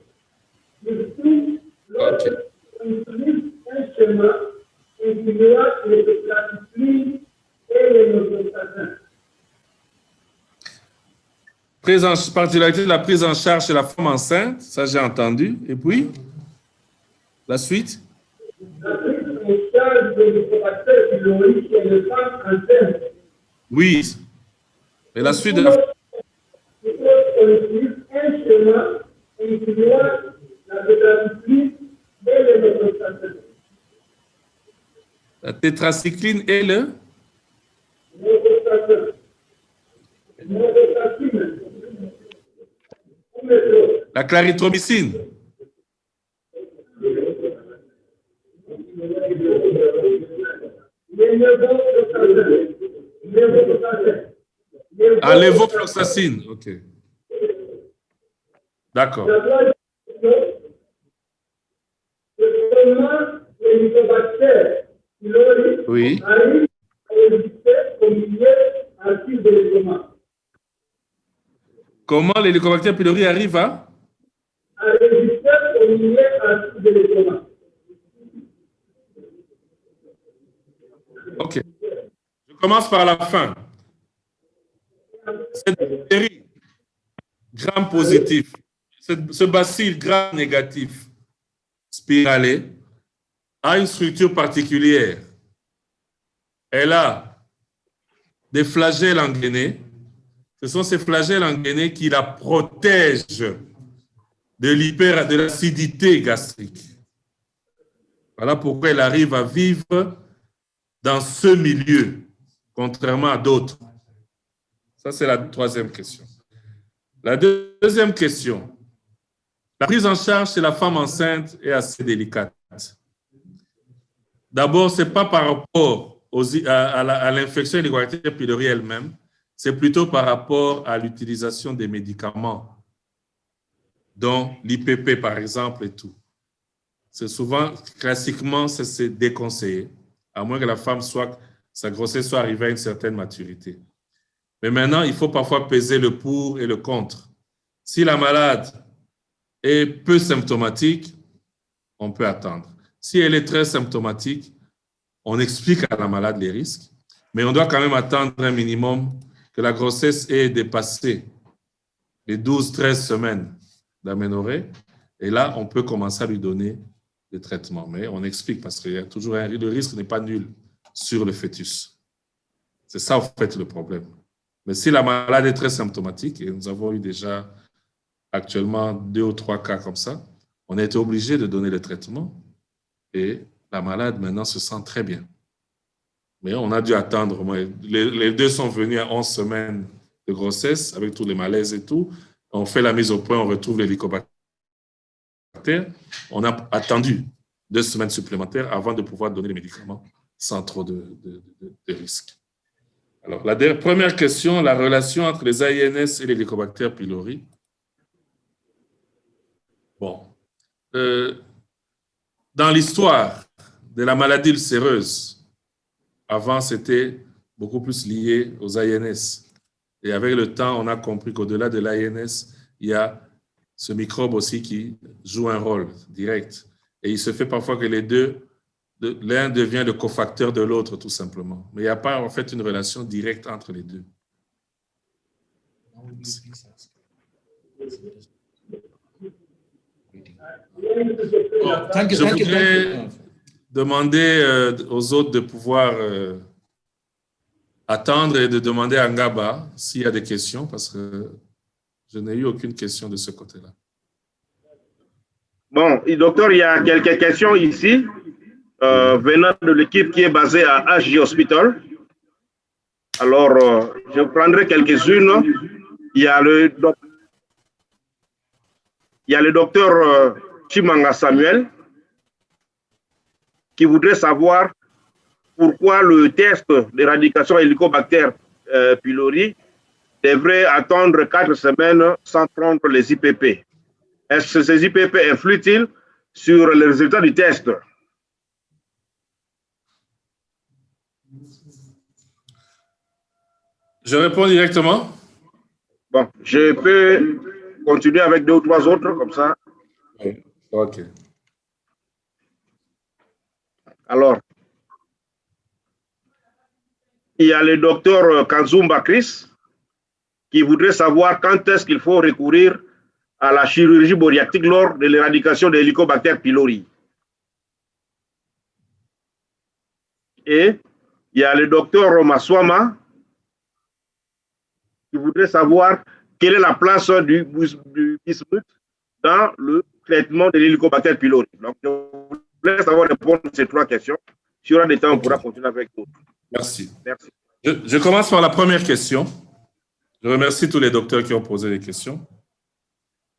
surtout lorsqu'on utilise un schéma incluant les tetracyclines et les novostatins? Particularité de la prise en charge de la femme enceinte, ça j'ai entendu. Et puis, la suite? La prise en charge de l'Helicobacter pylori chez les femmes enceintes. Oui. Et la suite de la... On utilise un schéma incluant la tétracycline et les novostatins. La tétracycline et le... La clarithromycine. Ah, lévofloxacine, ok. D'accord. Oui. Comment l'Hélicobacter pylori arrive à résister au milieu actif de l'estomac? Ok. Je commence par la fin. Cette bactérie gram positif, ce bacille gram négatif spiralé a une structure particulière. Elle a des flagelles engainés. Ce sont ces flagelles engainés qui la protègent de l'acidité gastrique. Voilà pourquoi elle arrive à vivre dans ce milieu, contrairement à d'autres. Ça, c'est la troisième question. La deuxième question. La prise en charge chez la femme enceinte est assez délicate. D'abord, ce n'est pas par rapport à l'infection Helicobacter pylori elle-même, c'est plutôt par rapport à l'utilisation des médicaments, dont l'IPP par exemple et tout. C'est souvent, classiquement, c'est déconseillé, à moins que la femme sa grossesse soit arrivée à une certaine maturité. Mais maintenant, il faut parfois peser le pour et le contre. Si la malade est peu symptomatique, on peut attendre. Si elle est très symptomatique, on explique à la malade les risques, mais on doit quand même attendre un minimum que la grossesse ait dépassé les 12-13 semaines d'aménorrhée. Et là, on peut commencer à lui donner des traitements. Mais on explique parce qu'il y a toujours le risque n'est pas nul sur le fœtus. C'est ça, en fait, le problème. Mais si la malade est très symptomatique, et nous avons eu déjà actuellement 2 ou 3 cas comme ça, on a été obligé de donner le traitement et la malade maintenant se sent très bien. Mais on a dû attendre. Les deux sont venus à 11 semaines de grossesse avec tous les malaises et tout. On fait la mise au point, on retrouve l'Helicobacter. On a attendu 2 semaines supplémentaires avant de pouvoir donner les médicaments sans trop de risques. Alors, la première question, la relation entre les AINS et l'Helicobacter pylori. Bon. Dans l'histoire de la maladie ulcéreuse, avant, c'était beaucoup plus lié aux AINS. Et avec le temps, on a compris qu'au-delà de l'AINS, il y a ce microbe aussi qui joue un rôle direct. Et il se fait parfois que les deux, l'un devient le cofacteur de l'autre, tout simplement. Mais il n'y a pas en fait une relation directe entre les deux. Je voudrais demander aux autres de pouvoir attendre et de demander à Ngaba s'il y a des questions, parce que je n'ai eu aucune question de ce côté-là. Bon, docteur, il y a quelques questions ici, venant de l'équipe qui est basée à HJ Hospital. Alors, je prendrai quelques-unes. Il y a le docteur Chimanga Samuel qui voudrait savoir pourquoi le test d'éradication Helicobacter pylori devrait attendre 4 semaines sans prendre les IPP. Est-ce que ces IPP influent-ils sur les résultats du test? Je réponds directement. Bon, je peux continuer avec 2 ou 3 autres comme ça. Oui, ok. Alors, il y a le docteur Kanzumba Chris qui voudrait savoir quand est-ce qu'il faut recourir à la chirurgie bariatrique lors de l'éradication de l'Helicobacter pylori. Et il y a le docteur Maswama qui voudrait savoir quelle est la place du bismuth dans le traitement de l'Helicobacter pylori. Donc, je voulais savoir répondre à ces 3 questions. Si il y aura des temps, on pourra continuer avec d'autres. Merci. Merci. Je commence par la première question. Je remercie tous les docteurs qui ont posé des questions.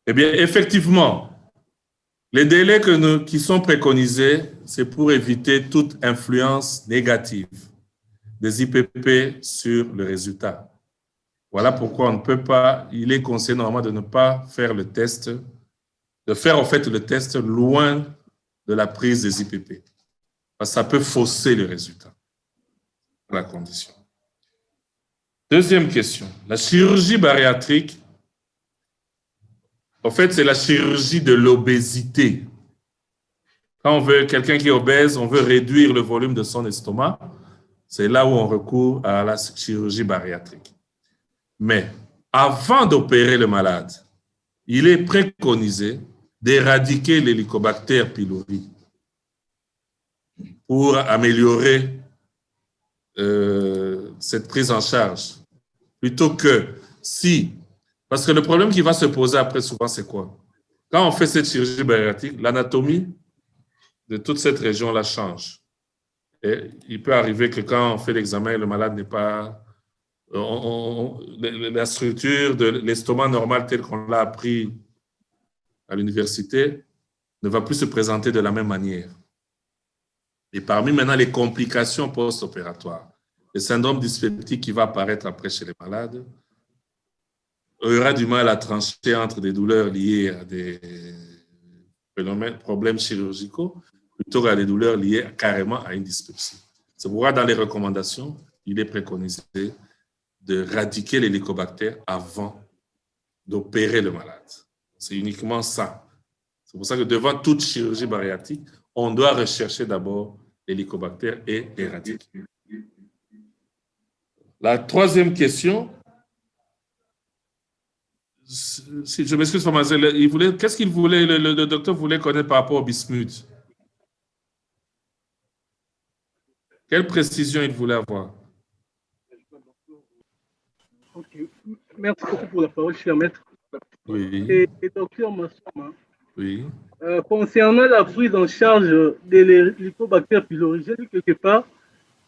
Eh bien, effectivement, les délais qui sont préconisés, c'est pour éviter toute influence négative des IPP sur le résultat. Voilà pourquoi on ne peut pas, il est conseillé normalement de ne pas faire le test, de faire en fait le test loin de la prise des IPP. Parce que ça peut fausser le résultat, la condition. Deuxième question, la chirurgie bariatrique, en fait, c'est la chirurgie de l'obésité. Quand on veut quelqu'un qui est obèse, on veut réduire le volume de son estomac, c'est là où on recourt à la chirurgie bariatrique. Mais avant d'opérer le malade, il est préconisé d'éradiquer l'Helicobacter pylori pour améliorer cette prise en charge. Plutôt que si, parce que le problème qui va se poser après souvent, c'est quoi? Quand on fait cette chirurgie bariatrique, l'anatomie de toute cette région-là change. Et il peut arriver que quand on fait l'examen, le malade n'est pas... la structure de l'estomac normal tel qu'on l'a appris à l'université ne va plus se présenter de la même manière. Et parmi maintenant les complications post-opératoires, le syndrome dyspeptique qui va apparaître après chez les malades, il y aura du mal à trancher entre des douleurs liées à des problèmes chirurgicaux plutôt qu'à des douleurs liées carrément à une dyspepsie. C'est pourquoi dans les recommandations, il est préconisé de radiquer l'hélicobactère avant d'opérer le malade. C'est uniquement ça. C'est pour ça que devant toute chirurgie bariatrique, on doit rechercher d'abord l'hélicobactère et l'éradiquer. La troisième question, si je m'excuse, qu'est-ce qu'il voulait, le docteur voulait connaître par rapport au bismuth? Quelle précision il voulait avoir? Okay. Merci beaucoup pour la parole, cher maître. Oui. Et docteur Massoma, oui. Concernant la prise en charge de l'Helicobacter pylori, j'ai lu quelque part,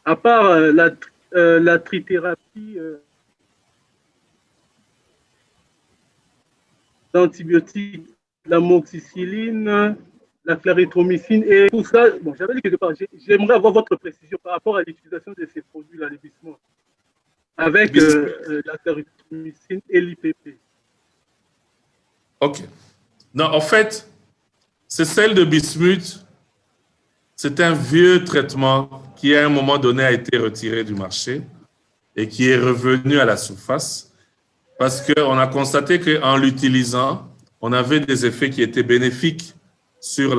à part la trithérapie d'antibiotiques, l'amoxicilline, la clarithromycine et tout ça, bon, j'avais lu quelque part, j'aimerais avoir votre précision par rapport à l'utilisation de ces produits-là, les bismuth, avec la clarithromycine et l'IPP. OK. Non, en fait, c'est celle de bismuth. C'est un vieux traitement qui, à un moment donné, a été retiré du marché et qui est revenu à la surface parce qu'on a constaté qu'en l'utilisant, on avait des effets qui étaient bénéfiques sur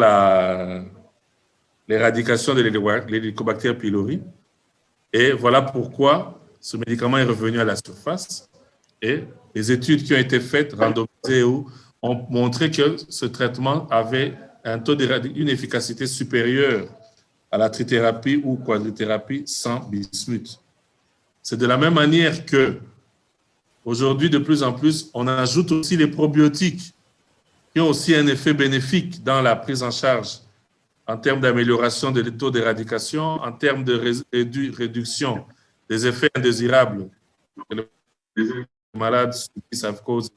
l'éradication de l'Helicobacter pylori. Et voilà pourquoi ce médicament est revenu à la surface. Et les études qui ont été faites, randomisées, ont montré que ce traitement avait une efficacité supérieure à la trithérapie ou quadrithérapie sans bismuth. C'est de la même manière que aujourd'hui, de plus en plus, on ajoute aussi les probiotiques qui ont aussi un effet bénéfique dans la prise en charge en termes d'amélioration des taux d'éradication, en termes de réduction des effets indésirables que les malades subissent à cause des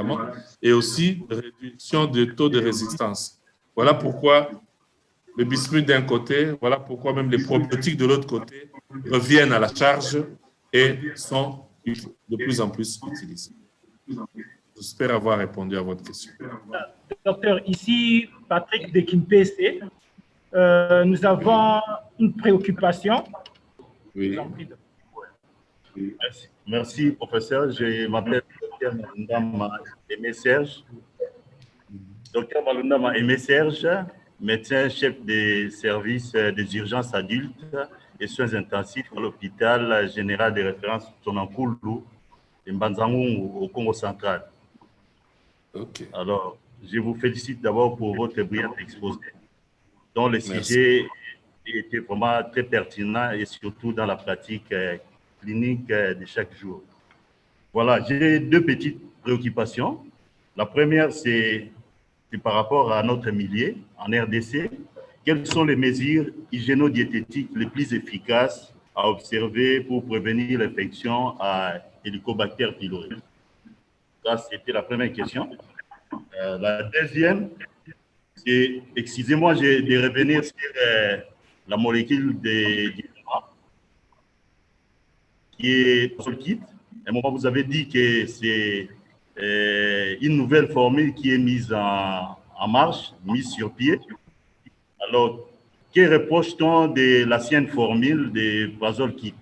médicaments, et aussi réduction du taux de résistance. Voilà pourquoi le bismuth d'un côté, voilà pourquoi même les probiotiques de l'autre côté reviennent à la charge et sont de plus en plus utilisés. J'espère avoir répondu à votre question. Docteur, ici Patrick de Kimpese. Nous avons une préoccupation. Oui. Merci, professeur. Je m'appelle Dr Malundama Aimé Serge. Dr Malundama Aimé Serge, médecin chef des services des urgences adultes et soins intensifs à l'hôpital général de référence Tonankulu de Mbanzangu au Congo central. Okay. Alors, je vous félicite d'abord pour votre brillant exposé, dont le sujet était vraiment très pertinent et surtout dans la pratique clinique de chaque jour. Voilà, j'ai deux petites préoccupations. La première, c'est par rapport à notre milieu en RDC. Quelles sont les mesures hygiéno-diététiques les plus efficaces à observer pour prévenir l'infection à Helicobacter pylori? Ça, c'était la première question. La deuxième, c'est, excusez-moi de revenir sur la molécule du qui est Solkit. À un moment, vous avez dit que c'est une nouvelle formule qui est mise en marche, mise sur pied. Alors, que reproche-t-on de l'ancienne formule de Prazolkit?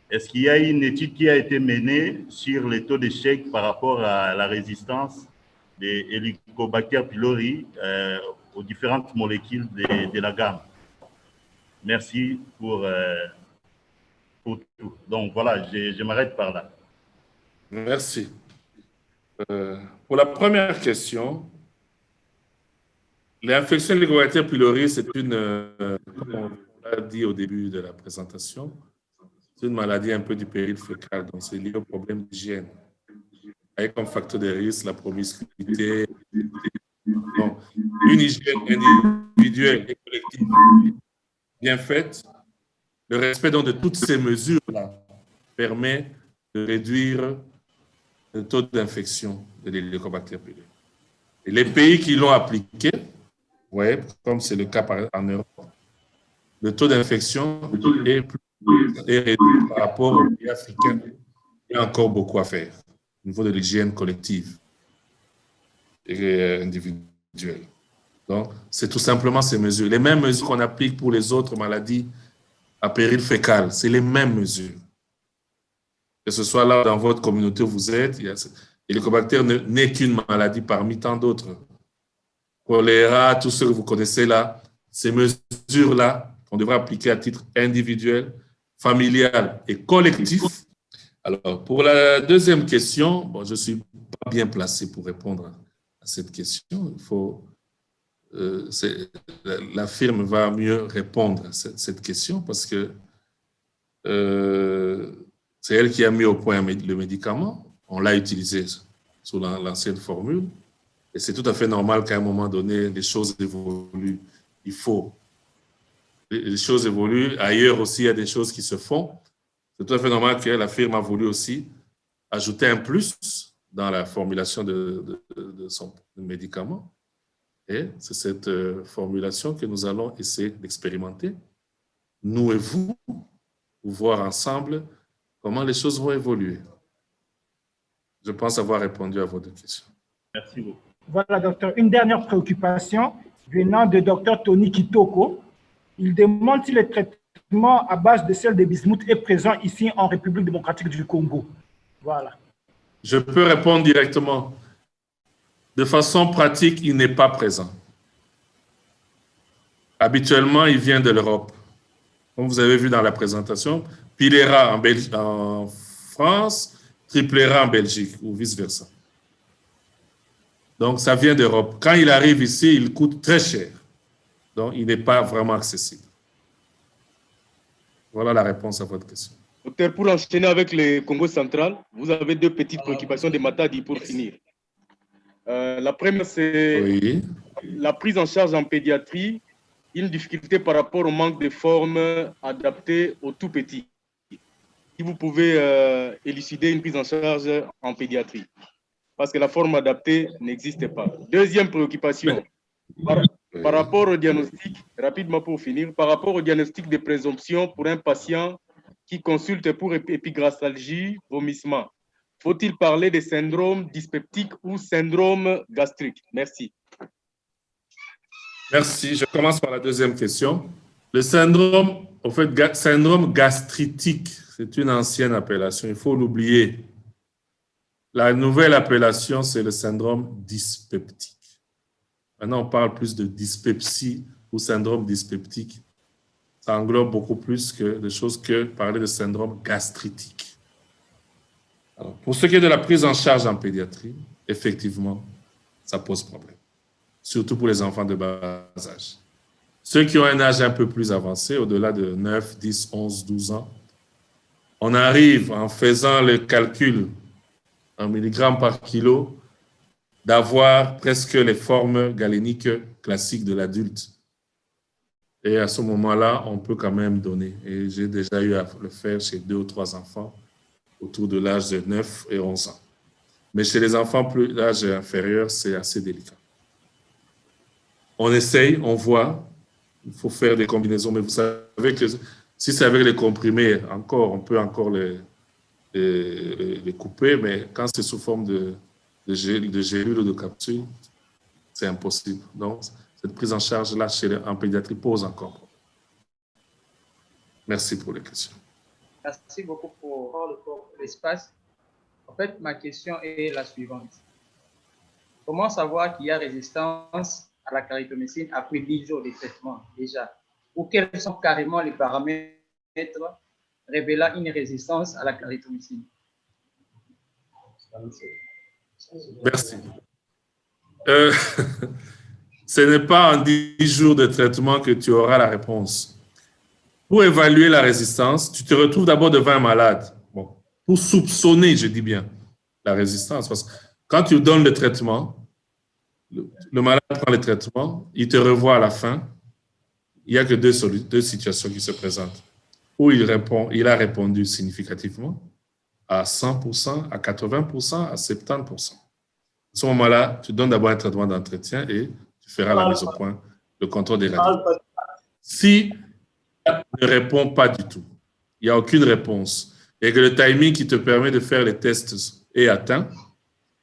Est-ce qu'il y a une étude qui a été menée sur les taux d'échec par rapport à la résistance des Helicobacter pylori aux différentes molécules de la gamme? Merci pour tout. Donc voilà, je m'arrête par là. Merci. Pour la première question, l'infection Helicobacter pylori, c'est une, comme on l'a dit au début de la présentation, c'est une maladie un peu du péril fécal, donc c'est lié au problème d'hygiène, avec comme facteur de risque la promiscuité. Donc, une hygiène individuelle et collective bien faite, le respect donc de toutes ces mesures-là permet de réduire le taux d'infection de l'Helicobacter pylori. Et les pays qui l'ont appliqué, ouais, comme c'est le cas en Europe, le taux d'infection est réduit par rapport aux pays africains. Il y a encore beaucoup à faire au niveau de l'hygiène collective et individuelle. Donc, c'est tout simplement ces mesures. Les mêmes mesures qu'on applique pour les autres maladies à péril fécal, c'est les mêmes mesures. Que ce soit là dans votre communauté où vous êtes, l'Helicobacter n'est qu'une maladie parmi tant d'autres. Choléra, tout ce que vous connaissez là, ces mesures-là, on devrait appliquer à titre individuel, familial et collectif. Alors, pour la deuxième question, bon, je ne suis pas bien placé pour répondre à cette question. Il faut, la firme va mieux répondre à cette question parce que c'est elle qui a mis au point le médicament. On l'a utilisé sous l'ancienne formule. Et c'est tout à fait normal qu'à un moment donné, les choses évoluent. Il faut. Les choses évoluent. Ailleurs aussi, il y a des choses qui se font. C'est tout à fait normal que la firme a voulu aussi ajouter un plus dans la formulation de son médicament. Et c'est cette formulation que nous allons essayer d'expérimenter, nous et vous, pour voir ensemble comment les choses vont évoluer. Je pense avoir répondu à vos deux questions. Merci beaucoup. Voilà, docteur. Une dernière préoccupation venant de docteur Tony Kitoko. Il demande si le traitement à base de sel de bismuth est présent ici en République démocratique du Congo. Voilà. Je peux répondre directement. De façon pratique, il n'est pas présent. Habituellement, il vient de l'Europe. Comme vous avez vu dans la présentation, Pilera en France, Triplera en Belgique ou vice-versa. Donc, ça vient d'Europe. Quand il arrive ici, il coûte très cher. Donc, il n'est pas vraiment accessible. Voilà la réponse à votre question. Docteur, pour enchaîner avec le Congo central, vous avez deux petites préoccupations de Matadi pour finir. La première, c'est la prise en charge en pédiatrie, une difficulté par rapport au manque de formes adaptées aux tout petits. Si vous pouvez élucider une prise en charge en pédiatrie, parce que la forme adaptée n'existe pas. Deuxième préoccupation, par rapport au diagnostic, rapidement pour finir, par rapport au diagnostic de présomption pour un patient qui consulte pour épigastralgie, vomissement. Faut-il parler de syndrome dyspeptique ou syndrome gastrique? Merci. Merci. Je commence par la deuxième question. Le syndrome, en fait, syndrome gastritique, c'est une ancienne appellation. Il faut l'oublier. La nouvelle appellation, c'est le syndrome dyspeptique. Maintenant, on parle plus de dyspepsie ou syndrome dyspeptique. Ça englobe beaucoup plus de choses que parler de syndrome gastritique. Alors, pour ce qui est de la prise en charge en pédiatrie, effectivement, ça pose problème. Surtout pour les enfants de bas âge. Ceux qui ont un âge un peu plus avancé, au-delà de 9, 10, 11, 12 ans, on arrive, en faisant le calcul en milligrammes par kilo, d'avoir presque les formes galéniques classiques de l'adulte. Et à ce moment-là, on peut quand même donner. Et j'ai déjà eu à le faire chez 2 ou 3 enfants autour de l'âge de 9 et 11 ans. Mais chez les enfants plus d'âge inférieur, c'est assez délicat. On essaye, on voit, il faut faire des combinaisons, mais vous savez que si c'est avec les comprimés, on peut encore les couper, mais quand c'est sous forme de gélules ou de capsules, c'est impossible. Donc, cette prise en charge-là en pédiatrie pose encore problème. Merci pour les questions. Merci beaucoup pour l'espace. En fait, ma question est la suivante. Comment savoir qu'il y a résistance à la clarithromycine après 10 jours de traitement déjà? Ou quels sont carrément les paramètres révélant une résistance à la clarithromycine? Merci. Ce n'est pas en 10 jours de traitement que tu auras la réponse. Pour évaluer la résistance, tu te retrouves d'abord devant un malade. Bon, pour soupçonner, je dis bien, la résistance. Parce que quand tu donnes le traitement, le malade prend le traitement, il te revoit à la fin. Il n'y a que deux situations qui se présentent. Où il a répondu significativement à 100%, à 80%, à 70%. À ce moment-là, tu donnes d'abord un traitement d'entretien et tu feras la mise au point, le contrôle des radicaux. Si il ne répond pas du tout, il n'y a aucune réponse, et que le timing qui te permet de faire les tests est atteint,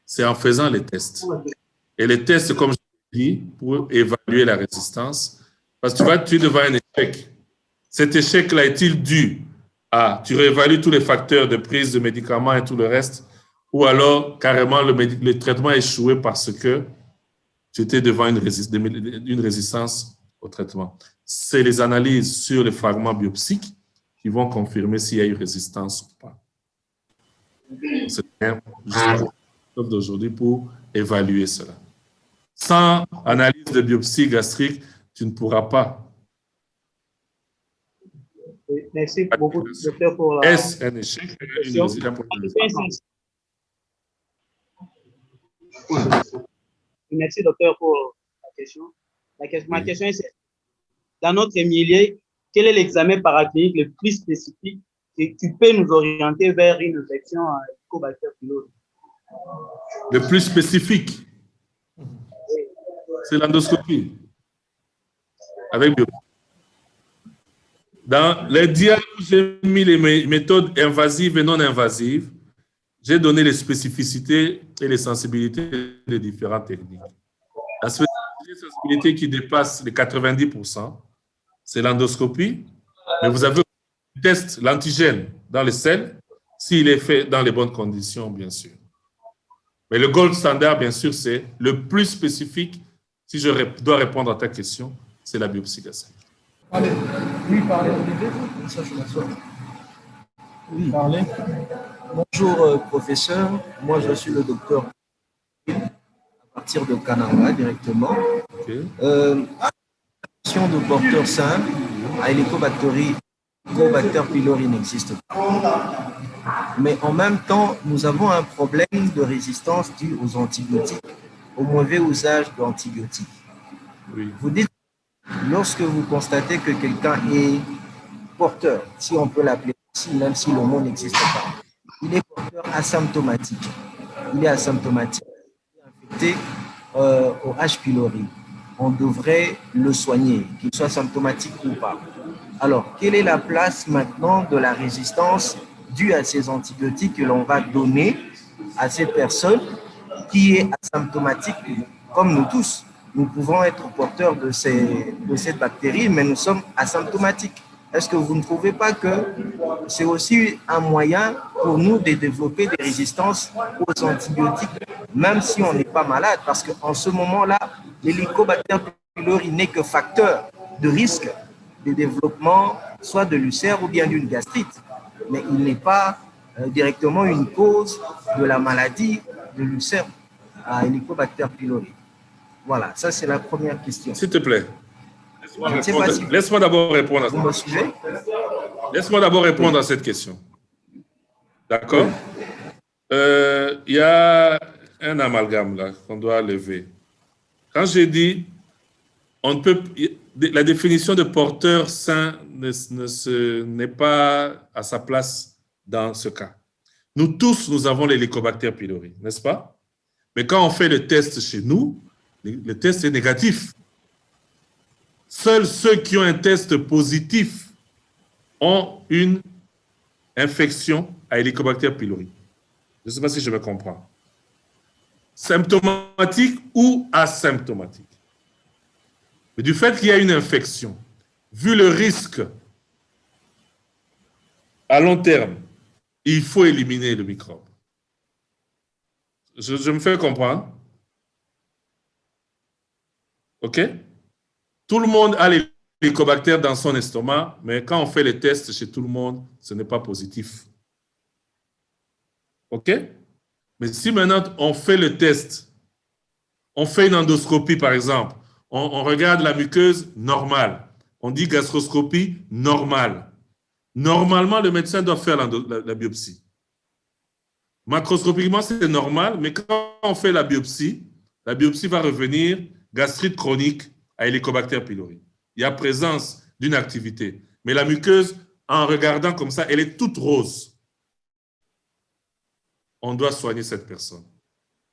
c'est en faisant les tests. Et les tests, comme je l'ai dit, pour évaluer la résistance, parce que tu es devant un échec. Cet échec-là est-il dû à, tu réévalues tous les facteurs de prise de médicaments et tout le reste, ou alors carrément le traitement a échoué parce que tu étais devant une résistance au traitement. C'est les analyses sur les fragments biopsiques qui vont confirmer s'il y a eu résistance ou pas. C'est d'aujourd'hui pour évaluer cela. Sans analyse de biopsie gastrique, tu ne pourras pas. Merci beaucoup, docteur, pour la... Est-ce un échec? Merci, docteur, pour la question. Ma question est, dans notre milieu, quel est l'examen paraclinique le plus spécifique qui peut nous orienter vers une infection à Helicobacter pylori? Le plus spécifique, c'est l'endoscopie. Avec biopsie. Dans les diagrammes, j'ai mis les méthodes invasives et non invasives. J'ai donné les spécificités et les sensibilités des différentes techniques. La sensibilité qui dépasse les 90%, c'est l'endoscopie. Mais vous avez le test, l'antigène dans les selles, s'il est fait dans les bonnes conditions, bien sûr. Mais le gold standard, bien sûr, c'est le plus spécifique. Si je dois répondre à ta question, c'est la biopsie gastrique. Oui, parlez, Olivier. Ça, je m'assois. Oui, parlez. Bonjour, professeur. Moi, je suis le docteur à partir de Kananga directement. Okay. De porteurs sains à Helicobacter pylori n'existe pas. Mais en même temps, nous avons un problème de résistance dû aux antibiotiques, au mauvais usage d'antibiotiques. Oui. Vous dites, lorsque vous constatez que quelqu'un est porteur, si on peut l'appeler ainsi, même si le mot n'existe pas, il est porteur asymptomatique. Il est asymptomatique, il est infecté au H. pylori. On devrait le soigner, qu'il soit symptomatique ou pas. Alors, quelle est la place maintenant de la résistance due à ces antibiotiques que l'on va donner à cette personne qui est asymptomatique, comme nous tous? Nous pouvons être porteurs de cette bactérie, mais nous sommes asymptomatiques. Est-ce que vous ne trouvez pas que c'est aussi un moyen pour nous de développer des résistances aux antibiotiques, même si on n'est pas malade? Parce qu'en ce moment-là, l'Helicobacter pylori n'est que facteur de risque de développement, soit de l'ulcère ou bien d'une gastrite, mais il n'est pas directement une cause de la maladie de l'ulcère à Helicobacter pylori. Voilà, ça c'est la première question. S'il te plaît, laisse-moi d'abord répondre à ça. Laisse-moi d'abord répondre à cette question. D'accord? Il y a un amalgame là qu'on doit lever. Quand j'ai dit, on ne peut, la définition de porteur sain n'est pas à sa place dans ce cas. Nous tous, nous avons l'Helicobacter pylori, n'est-ce pas? Mais quand on fait le test chez nous, le test est négatif. Seuls ceux qui ont un test positif ont une infection à Helicobacter pylori. Je ne sais pas si je me comprends. Symptomatique ou asymptomatique. Mais du fait qu'il y a une infection, vu le risque à long terme, il faut éliminer le microbe. Je me fais comprendre? OK? Tout le monde a l'Helicobacter dans son estomac, mais quand on fait les tests chez tout le monde, ce n'est pas positif. OK? Mais si maintenant on fait le test, on fait une endoscopie par exemple, on regarde la muqueuse normale, on dit gastroscopie normale. Normalement, le médecin doit faire la biopsie. Macroscopiquement, c'est normal, mais quand on fait la biopsie va revenir gastrite chronique à Helicobacter pylori. Il y a présence d'une activité. Mais la muqueuse, en regardant comme ça, elle est toute rose. On doit soigner cette personne.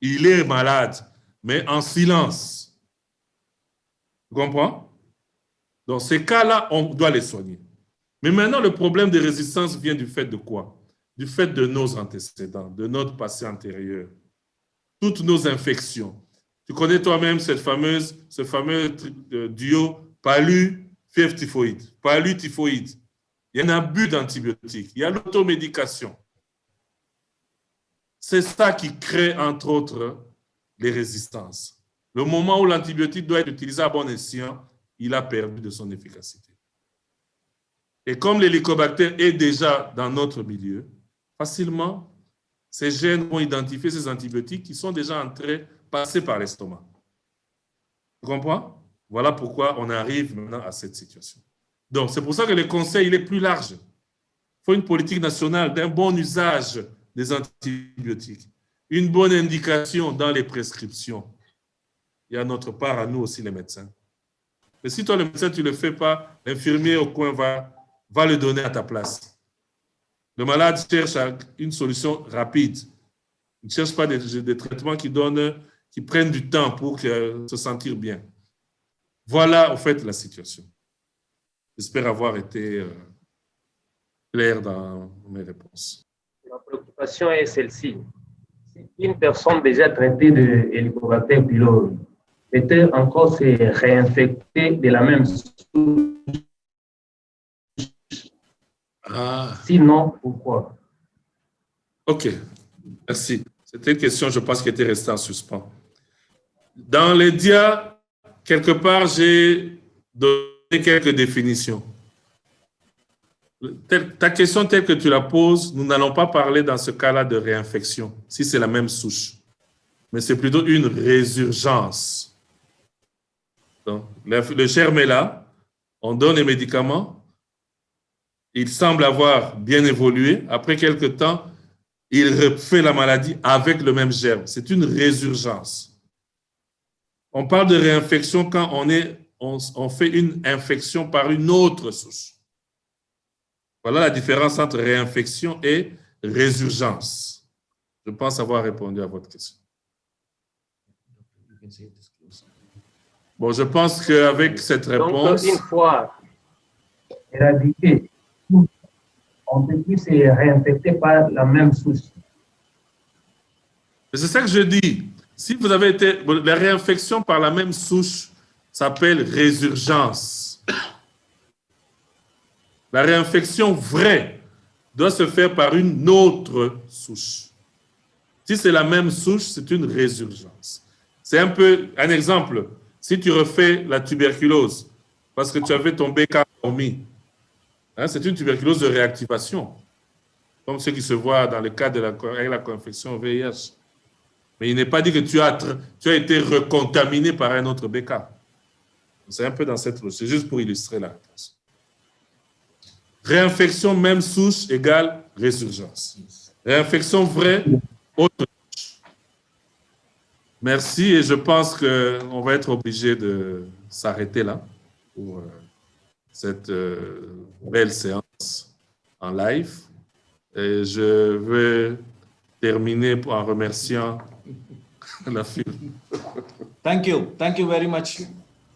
Il est malade, mais en silence. Tu comprends? Dans ces cas-là, on doit les soigner. Mais maintenant, le problème de résistance vient du fait de quoi? Du fait de nos antécédents, de notre passé antérieur. Toutes nos infections. Tu connais toi-même ce fameux duo palu, fièvre typhoïde. Palu, typhoïde. Il y a un abus d'antibiotiques. Il y a l'automédication. C'est ça qui crée, entre autres, les résistances. Le moment où l'antibiotique doit être utilisé à bon escient, il a perdu de son efficacité. Et comme l'Helicobacter est déjà dans notre milieu, facilement, ces gènes vont identifier ces antibiotiques qui sont déjà passés par l'estomac. Tu comprends? Voilà pourquoi on arrive maintenant à cette situation. Donc, c'est pour ça que le conseil il est plus large. Il faut une politique nationale d'un bon usage des antibiotiques, une bonne indication dans les prescriptions. Il y a notre part à nous aussi, les médecins. Mais si toi, le médecin, tu ne le fais pas, l'infirmier au coin va le donner à ta place. Le malade cherche une solution rapide. Il ne cherche pas des traitements qui prennent du temps pour se sentir bien. Voilà, en fait, la situation. J'espère avoir été clair dans mes réponses. La préoccupation est celle-ci. Si une personne déjà traitée de Helicobacter pylori peut encore se réinfecter de la même souche, sinon, pourquoi? OK, merci. C'était une question, je pense, qui était restée en suspens. Dans les dias, quelque part, j'ai donné quelques définitions. Ta question telle que tu la poses, nous n'allons pas parler dans ce cas-là de réinfection, si c'est la même souche. Mais c'est plutôt une résurgence. Donc, le germe est là, on donne les médicaments, il semble avoir bien évolué. Après quelques temps, il refait la maladie avec le même germe. C'est une résurgence. On parle de réinfection quand on fait une infection par une autre souche. Voilà la différence entre réinfection et résurgence. Je pense avoir répondu à votre question. Bon, je pense qu'avec cette réponse... Donc, une fois éradiqué, on ne peut plus se réinfecter par la même souche. C'est ça que je dis. Si vous avez été... La réinfection par la même souche s'appelle résurgence. La réinfection vraie doit se faire par une autre souche. Si c'est la même souche, c'est une résurgence. C'est un peu un exemple. Si tu refais la tuberculose, parce que tu avais ton BK omis, hein, c'est une tuberculose de réactivation, comme ce qui se voit dans le cas de la co-infection au VIH. Mais il n'est pas dit que tu as été recontaminé par un autre BK. C'est un peu dans cette logique. C'est juste pour illustrer la réponse. Réinfection, même souche, égale résurgence. Réinfection vraie, autre souche. Merci et je pense qu'on va être obligé de s'arrêter là pour cette belle séance en live. Et je veux terminer en remerciant la FIL. Thank you very much.